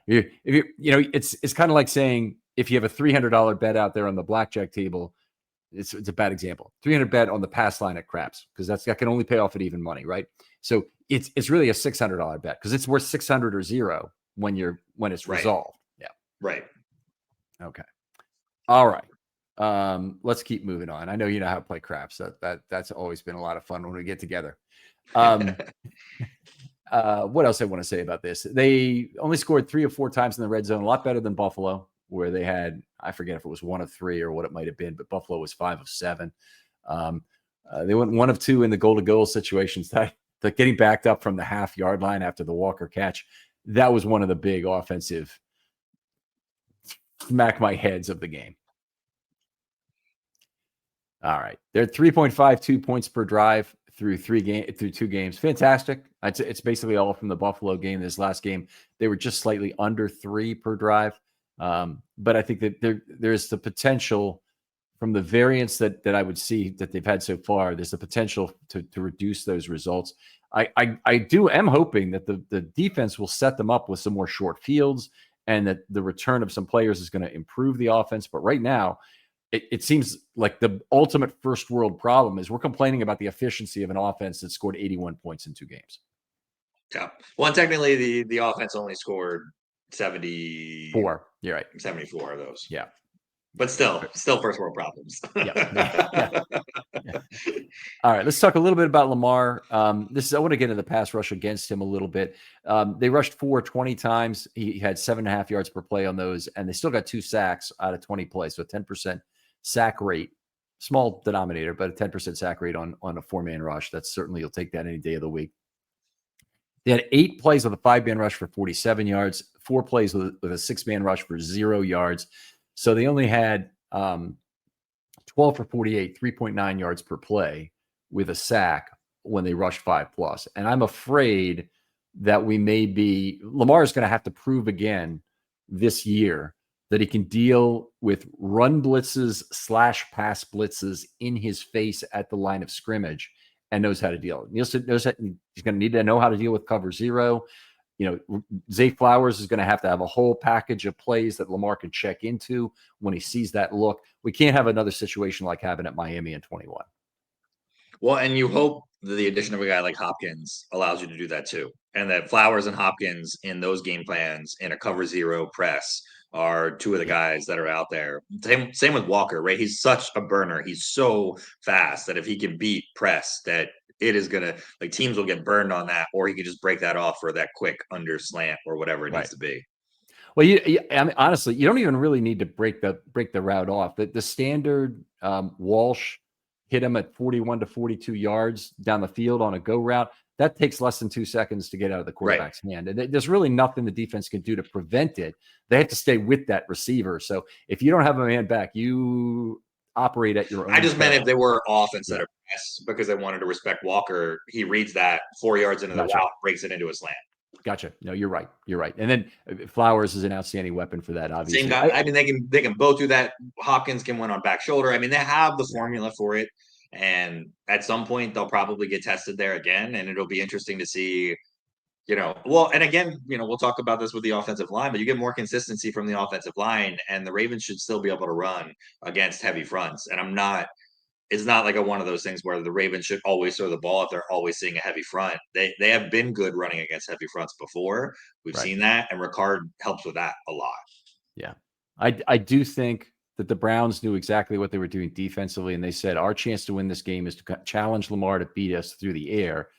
it's kind of like saying if you have a $300 bet out there on the blackjack table, it's a bad example. 300 bet on the pass line at craps because that can only pay off at even money, right? So it's really a $600 bet because it's worth 600 or zero when it's resolved. Yeah. Right. Okay. All right. Let's keep moving on. I know you know how to play craps. That's always been a lot of fun when we get together. What else I want to say about this? They only scored 3 or 4 times in the red zone, a lot better than Buffalo, where they had, I forget if it was 1 of 3 or what it might have been, but Buffalo was 5 of 7. They went 1 of 2 in the goal-to-goal situations. That getting backed up from the half-yard line after the Walker catch, that was one of the big offensive smack my heads of the game. All right. They're 3.52 points per drive through 2 games. Fantastic. It's basically all from the Buffalo game. This last game, they were just slightly under 3 per drive. But I think that there's the potential from the variance that I would see that they've had so far. There's the potential to reduce those results. I am hoping that the defense will set them up with some more short fields and that the return of some players is going to improve the offense. But right now, it seems like the ultimate first world problem is we're complaining about the efficiency of an offense that scored 81 points in 2 games. Yeah. Well, technically the offense only scored 74. You're right. 74 of those. Yeah. But still first world problems. Yeah. All right. Let's talk a little bit about Lamar. I want to get into the pass rush against him a little bit. They rushed 20 times. He had 7.5 yards per play on those, and they still got 2 sacks out of 20 plays. So 10% sack rate, small denominator, but a 10% sack rate on a 4-man rush. That's certainly, you'll take that any day of the week. They had 8 plays with a 5-man rush for 47 yards, 4 plays with a 6-man rush for 0 yards. So they only had 12 for 48, 3.9 yards per play with a sack when they rushed 5+. And I'm afraid that Lamar is going to have to prove again this year that he can deal with run blitzes / pass blitzes in his face at the line of scrimmage and knows how to deal. Nielsen knows that he's going to need to know how to deal with cover 0. Zay Flowers is going to have a whole package of plays that Lamar can check into when he sees that look. We can't have another situation like happened at Miami in 21. Well, and you hope the addition of a guy like Hopkins allows you to do that too. And that Flowers and Hopkins in those game plans in a cover zero press are two of the Yeah. guys that are out there. Same with Walker, right? He's such a burner. He's so fast that if he can beat press, that it is gonna like teams will get burned on that, or he can just break that off for that quick under slant or whatever it needs Right. to be. Well, I mean, honestly, you don't even really need to break the route off. The standard Walsh hit him at 41 to 42 yards down the field on a go route. That takes less than 2 seconds to get out of the Right. quarterback's hand, and there's really nothing the defense can do to prevent it. They have to stay with that receiver. So if you don't have a man back, you operate at your I own just meant if peril. they were off Yeah, instead of press because they wanted to respect Walker, he reads that 4 yards into the gotcha. route, breaks it into a slant. Gotcha. No, you're right. You're right. And then Flowers is an outstanding weapon for that. Same Obviously, guy. I mean, they can both do that. Hopkins can win on back shoulder. I mean, they have the yeah, formula for it, and at some point they'll probably get tested there again, and it'll be interesting to see. Well, and again, we'll talk about this with the offensive line, but you get more consistency from the offensive line, and the Ravens should still be able to run against heavy fronts. And I'm not. It's not like one of those things where the Ravens should always throw the ball if they're always seeing a heavy front. They have been good running against heavy fronts before. We've right. seen that, and Ricard helps with that a lot. Yeah. I do think that the Browns knew exactly what they were doing defensively, and they said our chance to win this game is to challenge Lamar to beat us through the air,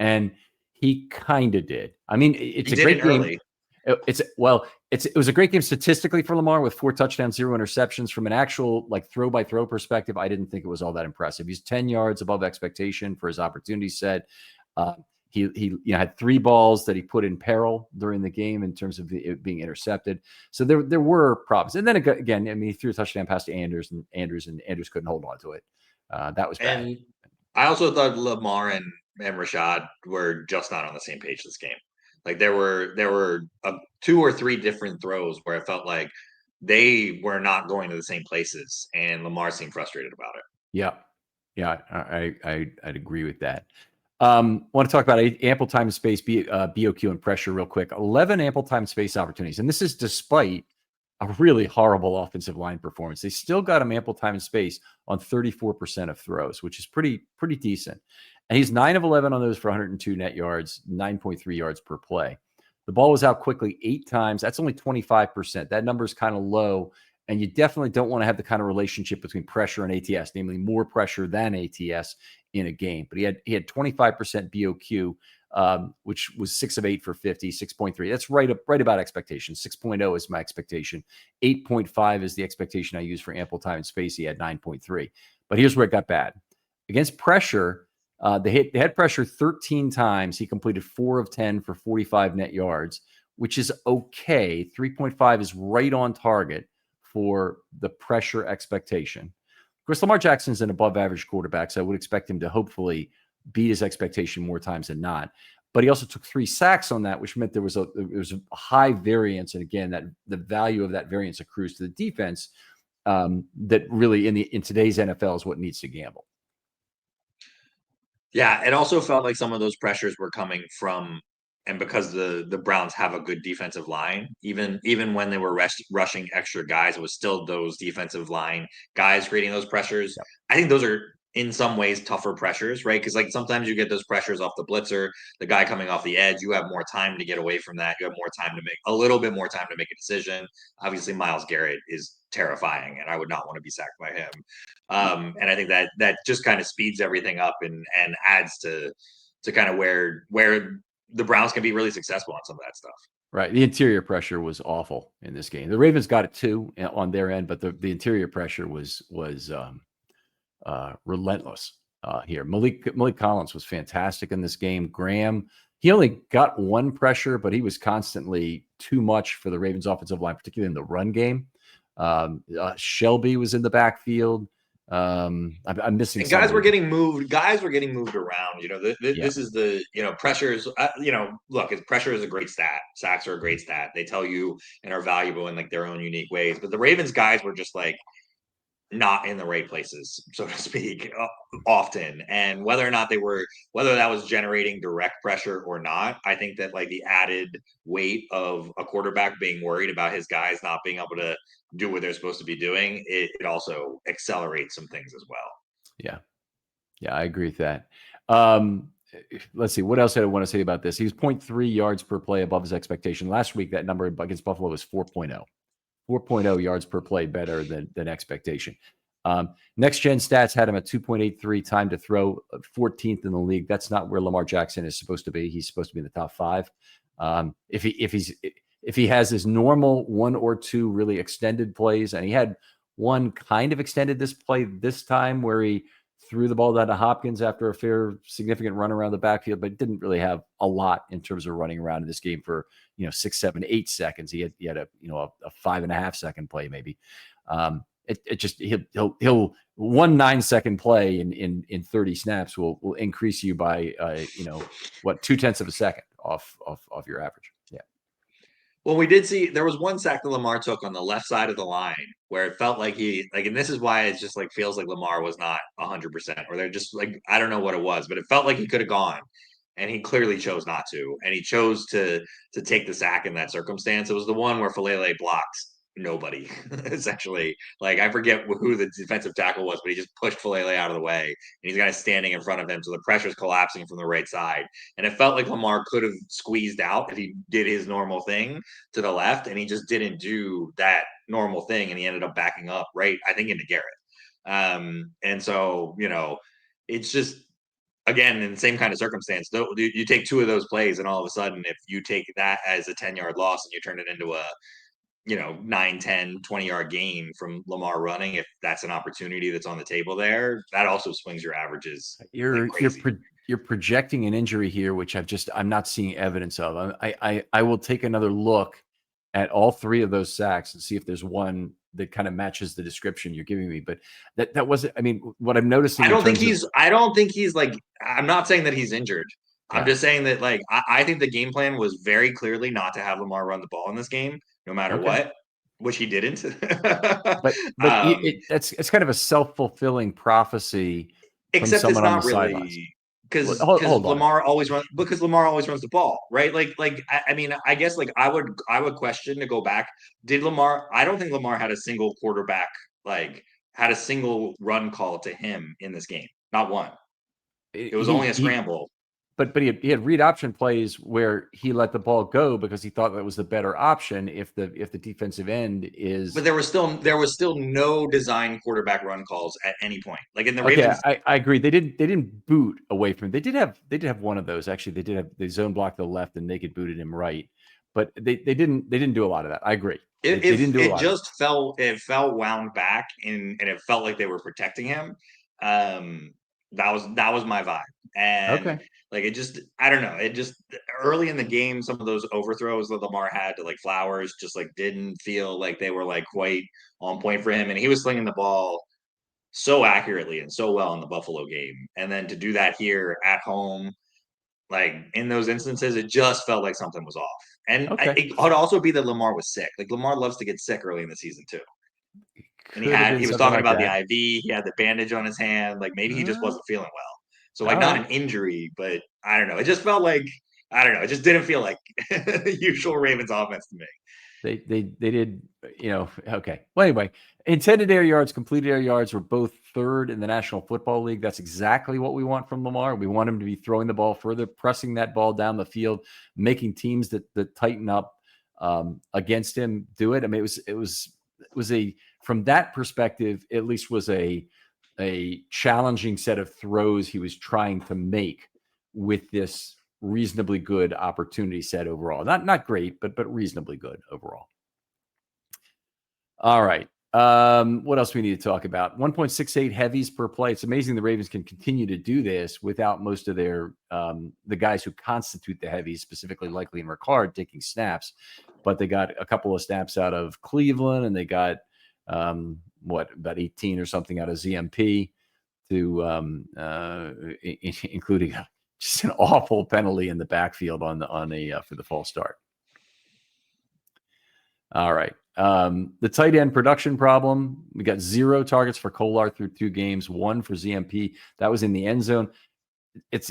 and he kind of did. I mean, it's He a did great it game. early. It was a great game statistically for Lamar with 4 touchdowns, 0 interceptions. From an actual like throw by throw perspective, I didn't think it was all that impressive. He's 10 yards above expectation for his opportunity set. He had 3 balls that he put in peril during the game in terms of it being intercepted. So there were problems. And then again, I mean, he threw a touchdown pass to Andrews couldn't hold on to it. That was bad. And I also thought Lamar and Rashad were just not on the same page this game. Like there were 2 or 3 different throws where it felt like they were not going to the same places, and Lamar seemed frustrated about it. Yeah. Yeah, I'd agree with that. Want to talk about ample time and space, BOQ and pressure real quick. 11 ample time and space opportunities. And this is despite a really horrible offensive line performance. They still got him ample time and space on 34% of throws, which is pretty decent. And he's 9 of 11 on those for 102 net yards, 9.3 yards per play. The ball was out quickly 8 times. That's only 25%. That number is kind of low. And you definitely don't want to have the kind of relationship between pressure and ATS, namely more pressure than ATS in a game. But he had 25% BOQ, which was 6 of 8 for 50, 6.3. That's right about expectation. 6.0 is my expectation. 8.5 is the expectation I use for ample time and space. He had 9.3. But here's where it got bad. Against pressure, they had pressure 13 times. He completed 4 of 10 for 45 net yards, which is okay. 3.5 is right on target for the pressure expectation. Of course, Lamar Jackson's an above average quarterback, so I would expect him to hopefully beat his expectation more times than not. But he also took 3 sacks on that, which meant there was a high variance. And again, that the value of that variance accrues to the defense. That really in today's NFL is what needs to gamble. Yeah, it also felt like some of those pressures were coming from, and because the Browns have a good defensive line, even when they were rushing extra guys, it was still those defensive line guys creating those pressures. Yep. I think those are in some ways tougher pressures, right? Because like sometimes you get those pressures off the blitzer, the guy coming off the edge. You have more time to get away from that. You have more time to make a little bit more time to make a decision. Obviously, Myles Garrett is terrifying, and I would not want to be sacked by him. And I think that just kind of speeds everything up and adds to kind of where the Browns can be really successful on some of that stuff. Right. The interior pressure was awful in this game. The Ravens got it too on their end, but the interior pressure was relentless here. Malik Collins was fantastic in this game. Graham, he only got 1 pressure, but he was constantly too much for the Ravens offensive line, particularly in the run game. Shelby was in the backfield. I'm missing. And guys were getting moved. Guys were getting moved around. This is the pressures. Look, pressure is a great stat. Sacks are a great stat. They tell you and are valuable in like their own unique ways. But the Ravens guys were just like not in the right places, so to speak, often. And whether that was generating direct pressure or not, I think that like the added weight of a quarterback being worried about his guys not being able to do what they're supposed to be doing, it also accelerates some things as well. Yeah. Yeah, I agree with that. Let's see. What else did I want to say about this? He was 0.3 yards per play above his expectation. Last week, that number against Buffalo was 4.0. 4.0 yards per play better than expectation. Next gen stats had him at 2.83 time to throw, 14th in the league. That's not where Lamar Jackson is supposed to be. He's supposed to be in the top 5. If he has his normal 1 or 2 really extended plays, and he had one kind of extended this play this time where he threw the ball down to Hopkins after a fair significant run around the backfield, but didn't really have a lot in terms of running around in this game for 6, 7, 8 seconds. He had a 5.5 second play maybe. He'll 1 9-second play in 30 snaps will increase you by 0.2 of a second off your average. Yeah. Well, we did see there was one sack that Lamar took on the left side of the line where it felt like and this is why it's just like feels like Lamar was not 100%, or they're just like, I don't know what it was, but it felt like he could have gone, and he clearly chose not to, and he chose to take the sack in that circumstance. It was the one where Falele blocks nobody essentially. Like, I forget who the defensive tackle was, but he just pushed Falele out of the way, and he's kind of standing in front of him, so the pressure's collapsing from the right side, and it felt like Lamar could have squeezed out if he did his normal thing to the left, and he just didn't do that normal thing, and he ended up backing up right, I think, into Garrett. And so it's just, again, in the same kind of circumstance, you take 2 of those plays, and all of a sudden, if you take that as a 10-yard loss and you turn it into a 9, 10, 20-yard gain from Lamar running, if that's an opportunity that's on the table there, that also swings your averages like crazy. You're projecting an injury here, which I'm not seeing evidence of. I will take another look at all 3 of those sacks and see if there's one that kind of matches the description you're giving me. But that wasn't. I mean, what I'm noticing. I don't think he's like. I'm not saying that he's injured. I'm just saying that, like, I think the game plan was very clearly not to have Lamar run the ball in this game, no matter what, which he didn't. but it's kind of a self-fulfilling prophecy from except someone it's on not the sidelines. really, because Hold on. Lamar always runs the ball, right? Like I mean, I guess, like, I would question, to go back, did Lamar? I don't think Lamar had a single quarterback, like, had a single run call to him in this game. Not one. It was only a scramble. But he had read option plays where he let the ball go because he thought that was the better option if the defensive end is. But there was still no design quarterback run calls at any point. Like, in the Ravens. I agree. They didn't boot away from him. They did have one of those, actually. They zone blocked the left and naked booted him right. But they didn't do a lot of that. I agree. They didn't do a lot. It felt wound back, and it felt like they were protecting him. That was my vibe. And like, it just, I don't know. It just, early in the game, some of those overthrows that Lamar had to, like, Flowers just, like, didn't feel like they were, like, quite on point for him. And he was slinging the ball so accurately and so well in the Buffalo game. And then to do that here at home, like, in those instances, it just felt like something was off. And it could also be that Lamar was sick. Like, Lamar loves to get sick early in the season too. And he was talking about the IV. He had the bandage on his hand. Like, maybe he just wasn't feeling well. So, like, not an injury, but I don't know. It just felt like, I don't know. It just didn't feel like the usual Ravens offense to me. They did, okay. Well, anyway, intended air yards, completed air yards were both 3rd in the National Football League. That's exactly what we want from Lamar. We want him to be throwing the ball further, pressing that ball down the field, making teams that tighten up against him do it. I mean, it was from that perspective, at least, was a challenging set of throws he was trying to make with this reasonably good opportunity set overall. Not great, but reasonably good overall. All right. What else we need to talk about? 1.68 heavies per play. It's amazing the Ravens can continue to do this without most of their the guys who constitute the heavies, specifically Likely and Ricard, taking snaps. But they got a couple of snaps out of Cleveland, and they got about 18 or something out of ZMP, to including just an awful penalty in the backfield for the false start. All right. The tight end production problem. We got 0 targets for Kolar through 2 games, 1 for ZMP. That was in the end zone. It's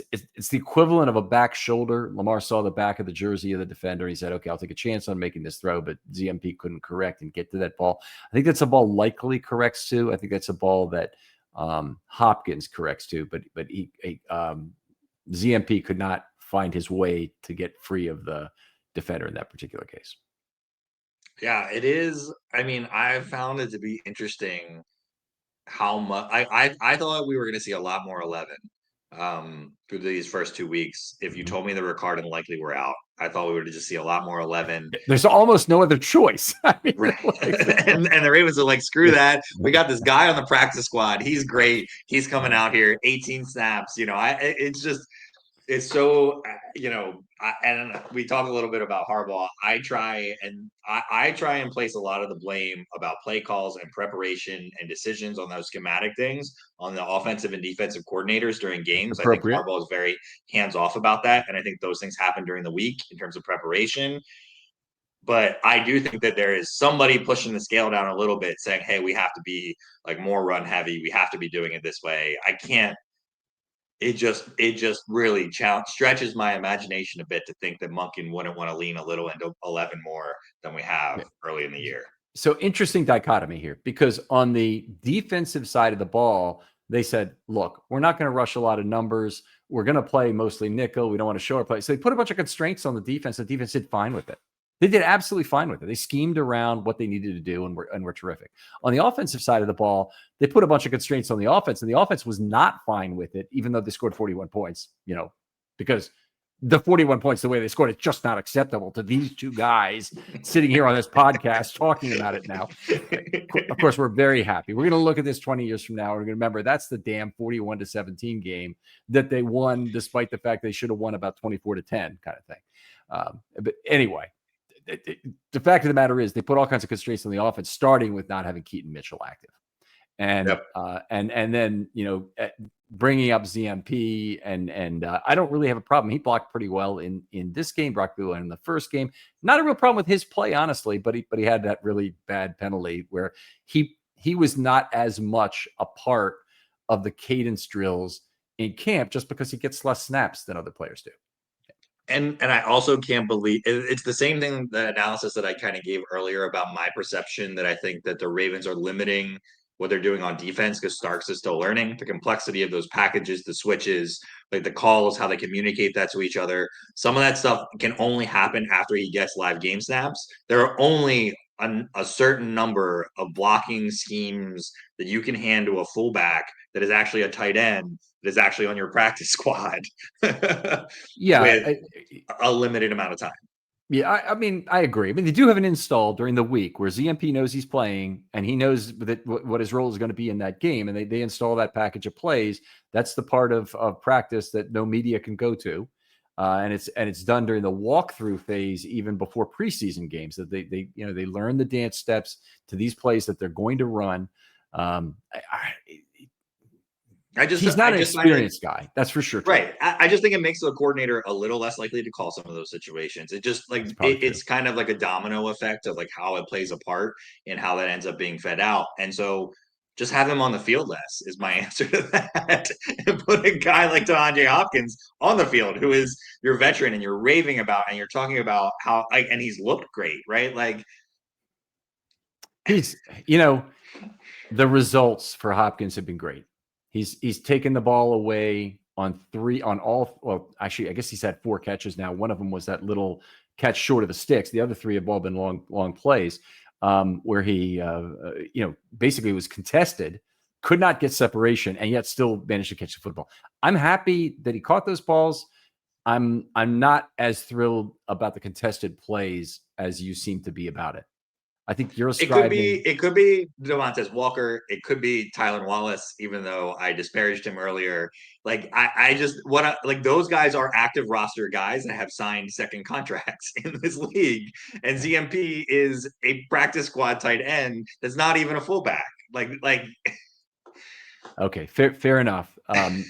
the equivalent of a back shoulder. Lamar saw the back of the jersey of the defender. And he said, okay, I'll take a chance on making this throw, but ZMP couldn't correct and get to that ball. I think that's a ball Likely corrects to. I think that's a ball that Hopkins corrects to, but ZMP could not find his way to get free of the defender in that particular case. Yeah, it is. I mean, I found it to be interesting how much I thought we were going to see a lot more 11 through these first 2 weeks. If you told me the Ricard and likely were out, I thought we would just see a lot more 11. There's almost no other choice. I mean, right. and the Ravens are like, screw that. We got this guy on the practice squad. He's great. He's coming out here, 18 snaps. It's just it's so and we talk a little bit about Harbaugh. I try and place a lot of the blame about play calls and preparation and decisions on those schematic things on the offensive and defensive coordinators during games. I think Harbaugh is very hands off about that, and I think those things happen during the week in terms of preparation. But I do think that there is somebody pushing the scale down a little bit, saying, "Hey, we have to be like more run heavy. We have to be doing it this way." I can't. It just really stretches my imagination a bit to think that Monken wouldn't want to lean a little into 11 more than we have early in the year. So interesting dichotomy here, because on the defensive side of the ball, they said, look, we're not going to rush a lot of numbers. We're going to play mostly nickel. We don't want to show our play. So they put a bunch of constraints on the defense. The defense did fine with it. They did absolutely fine with it. They schemed around what they needed to do and were terrific. On the offensive side of the ball, they put a bunch of constraints on the offense, and the offense was not fine with it, even though they scored 41 points, because the 41 points, the way they scored, it's just not acceptable to these two guys sitting here on this podcast talking about it now. Of course, we're very happy. We're going to look at this 20 years from now. We're going to remember that's the damn 41-17 game that they won, despite the fact they should have won about 24-10 kind of thing. But anyway, the fact of the matter is they put all kinds of constraints on the offense, starting with not having Keaton Mitchell active. And and then bringing up ZMP and I don't really have a problem. He blocked pretty well in this game. Brock blew in the first game. Not a real problem with his play, honestly, but he had that really bad penalty where he was not as much a part of the cadence drills in camp just because he gets less snaps than other players do. And I also can't believe it's the same thing, the analysis that I kind of gave earlier about my perception that I think that the Ravens are limiting what they're doing on defense because Starks is still learning the complexity of those packages, the switches, like the calls, how they communicate that to each other. Some of that stuff can only happen after he gets live game snaps. There are only a certain number of blocking schemes that you can hand to a fullback that is actually a tight end that is actually on your practice squad. With a limited amount of time. Yeah, I mean, I agree. I mean, they do have an install during the week where ZMP knows he's playing and he knows what his role is going to be in that game. And they install that package of plays. That's the part of practice that no media can go to. And it's done during the walkthrough phase, even before preseason games, that they learn the dance steps to these plays that they're going to run. He's not an experienced guy. That's for sure. Right. I just think it makes the coordinator a little less likely to call some of those situations. It just it's kind of like a domino effect of like how it plays a part and how that ends up being fed out. And so just have him on the field less is my answer to that. And put a guy like DeAndre Hopkins on the field, who is your veteran and you're raving about, and you're talking about how, and he's looked great, right? Like he's, the results for Hopkins have been great. He's taken the ball away on all. Well, actually, I guess he's had 4 catches now. One of them was that little catch short of the sticks. The other 3 have all been long plays where he, basically was contested, could not get separation, and yet still managed to catch the football. I'm happy that he caught those balls. I'm not as thrilled about the contested plays as you seem to be about it. I think you're ascribing. It could be Devontae Walker. It could be Tylan Wallace, even though I disparaged him earlier. Like those guys are active roster guys that have signed second contracts in this league. And ZMP is a practice squad tight end that's not even a fullback. Okay, fair enough. I'm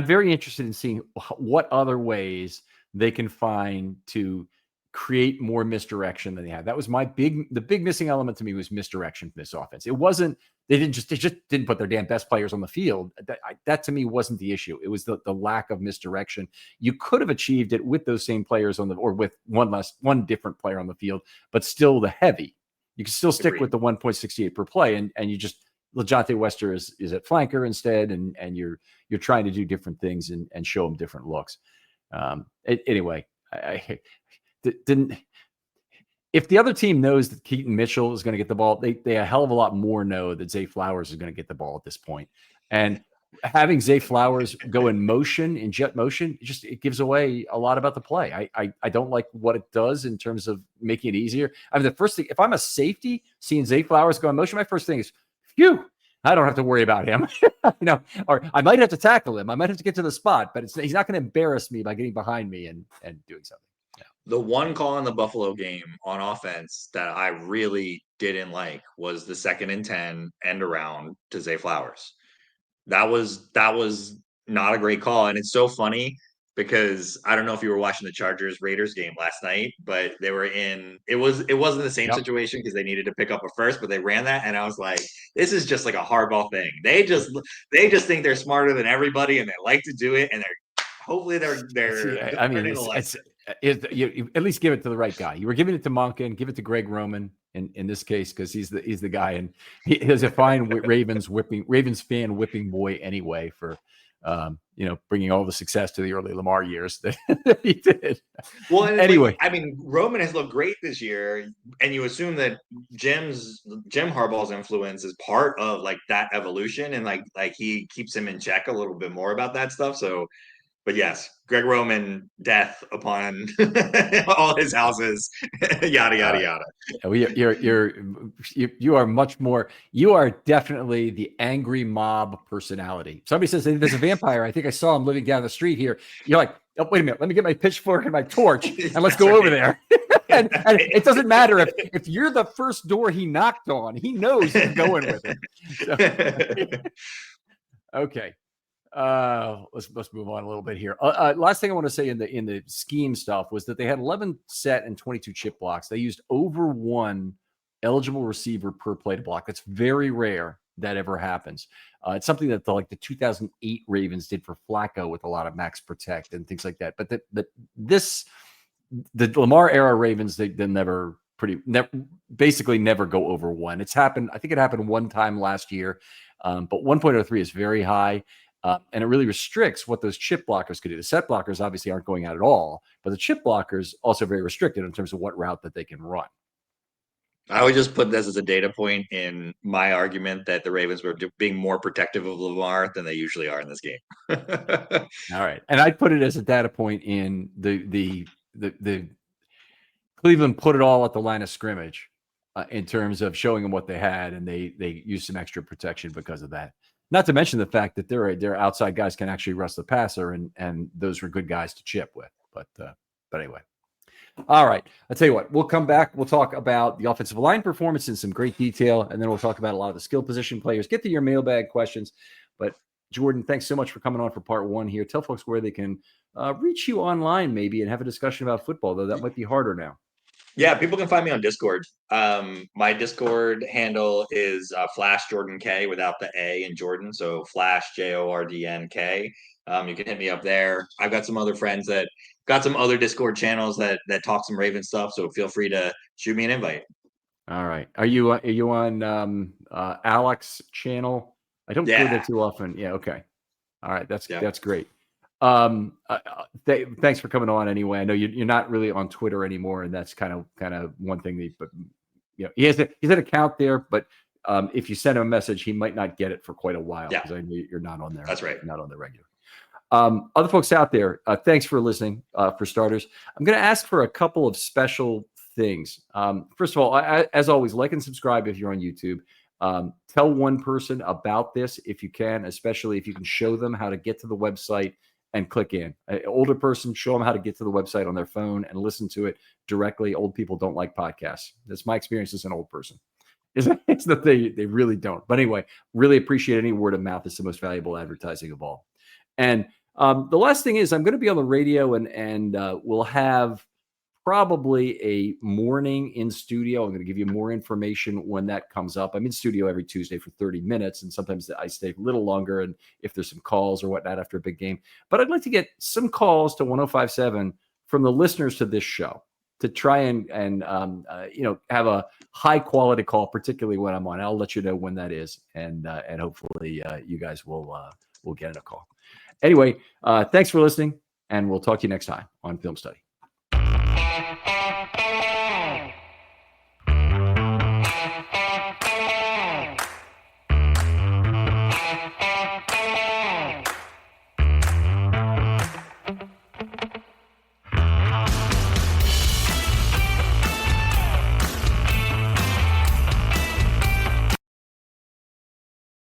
very interested in seeing what other ways they can find to create more misdirection than they have. That was the big missing element to me was misdirection from this offense. It wasn't, they just didn't put their damn best players on the field. That to me wasn't the issue. It was the lack of misdirection. You could have achieved it with those same players or with one different player on the field, but still the heavy. You can still stick with the 1.68 per play, and you just LaJonte Wester is at flanker instead, and you're trying to do different things and show him different looks. Anyway, I didn't. If the other team knows that Keaton Mitchell is going to get the ball, they a hell of a lot more know that Zay Flowers is going to get the ball at this point. And having Zay Flowers go in motion, in jet motion, it gives away a lot about the play. I don't like what it does in terms of making it easier. I mean, the first thing, if I'm a safety, seeing Zay Flowers go in motion, my first thing is, phew, I don't have to worry about him. Or I might have to tackle him. I might have to get to the spot, but he's not going to embarrass me by getting behind me and doing something. The one call in the Buffalo game on offense that I really didn't like was the 2nd and 10 end around to Zay Flowers. That was not a great call. And it's so funny because I don't know if you were watching the Chargers Raiders game last night, but they were it wasn't the same situation because they needed to pick up a first, but they ran that. And I was like, this is just like a hardball thing. They just think they're smarter than everybody and they like to do it. And hopefully they're I mean, you at least give it to the right guy. You were giving it to Monken, give it to Greg Roman in this case, because he's the guy, and he's a fine Ravens fan whipping boy anyway for bringing all the success to the early Lamar years that he did. Well, anyway, I mean, Roman has looked great this year, and you assume that Jim Harbaugh's influence is part of like that evolution, and like he keeps him in check a little bit more about that stuff. So. But yes, Greg Roman, death upon all his houses, yada yada yada. You are much more. You are definitely the angry mob personality. Somebody says there's a vampire. I think I saw him living down the street here. You're like, oh, wait a minute, let me get my pitchfork and my torch, and let's go over there. and it doesn't matter if you're the first door he knocked on. He knows you're going with it. So, okay. Let's move on a little bit here. Last thing I want to say in the scheme stuff was that they had 11 set and 22 chip blocks. They used over one eligible receiver per play to block. That's very rare that ever happens. It's something that the 2008 Ravens did for Flacco with a lot of max protect and things like that. But the Lamar era Ravens, they basically never go over one. It's happened. I think it happened one time last year, but 1.03 is very high. And it really restricts what those chip blockers could do. The set blockers obviously aren't going out at all, but the chip blockers also very restricted in terms of what route that they can run. I would just put this as a data point in my argument that the Ravens were being more protective of Lamar than they usually are in this game. All right. And I'd put it as a data point in the Cleveland put it all at the line of scrimmage in terms of showing them what they had, and they used some extra protection because of that. Not to mention the fact that their outside guys can actually rush the passer, and those were good guys to chip with. But anyway. All right. I'll tell you what, we'll come back. We'll talk about the offensive line performance in some great detail, and then we'll talk about a lot of the skill position players, get to your mailbag questions. But Jordan, thanks so much for coming on for part one here. Tell folks where they can reach you online maybe and have a discussion about football, though that might be harder now. Yeah, people can find me on Discord. My Discord handle is Flash Jordan K without the A in Jordan. So Flash JORDNK. You can hit me up there. I've got some other friends that got some other Discord channels that talk some Raven stuff. So feel free to shoot me an invite. All right. Are you on Alex's channel? I don't go there too often. Yeah. Okay. All right. That's great. Thanks for coming on anyway. I know you're not really on Twitter anymore, and that's kind of one thing but he has an account there, but if you send him a message, he might not get it for quite a while because I know you're not on there. That's right. Not on the regular. Other folks out there, thanks for listening. For starters, I'm going to ask for a couple of special things. First of all, as always, like and subscribe if you're on YouTube. Tell one person about this if you can, especially if you can show them how to get to the website and click in. An older person, show them how to get to the website on their phone and listen to it directly. Old people don't like podcasts. That's my experience as an old person. It's that they really don't. But anyway, really appreciate any word of mouth. It's the most valuable advertising of all. And the last thing is I'm going to be on the radio and we'll have probably a morning in studio. I'm going to give you more information when that comes up. I'm in studio every Tuesday for 30 minutes, and sometimes I stay a little longer, and if there's some calls or whatnot after a big game. But I'd like to get some calls to 105.7 from the listeners to this show. try and have a high quality call, particularly when I'm on. I'll let you know when that is, and hopefully you guys will get in a call. Anyway, thanks for listening, and we'll talk to you next time on Film Study.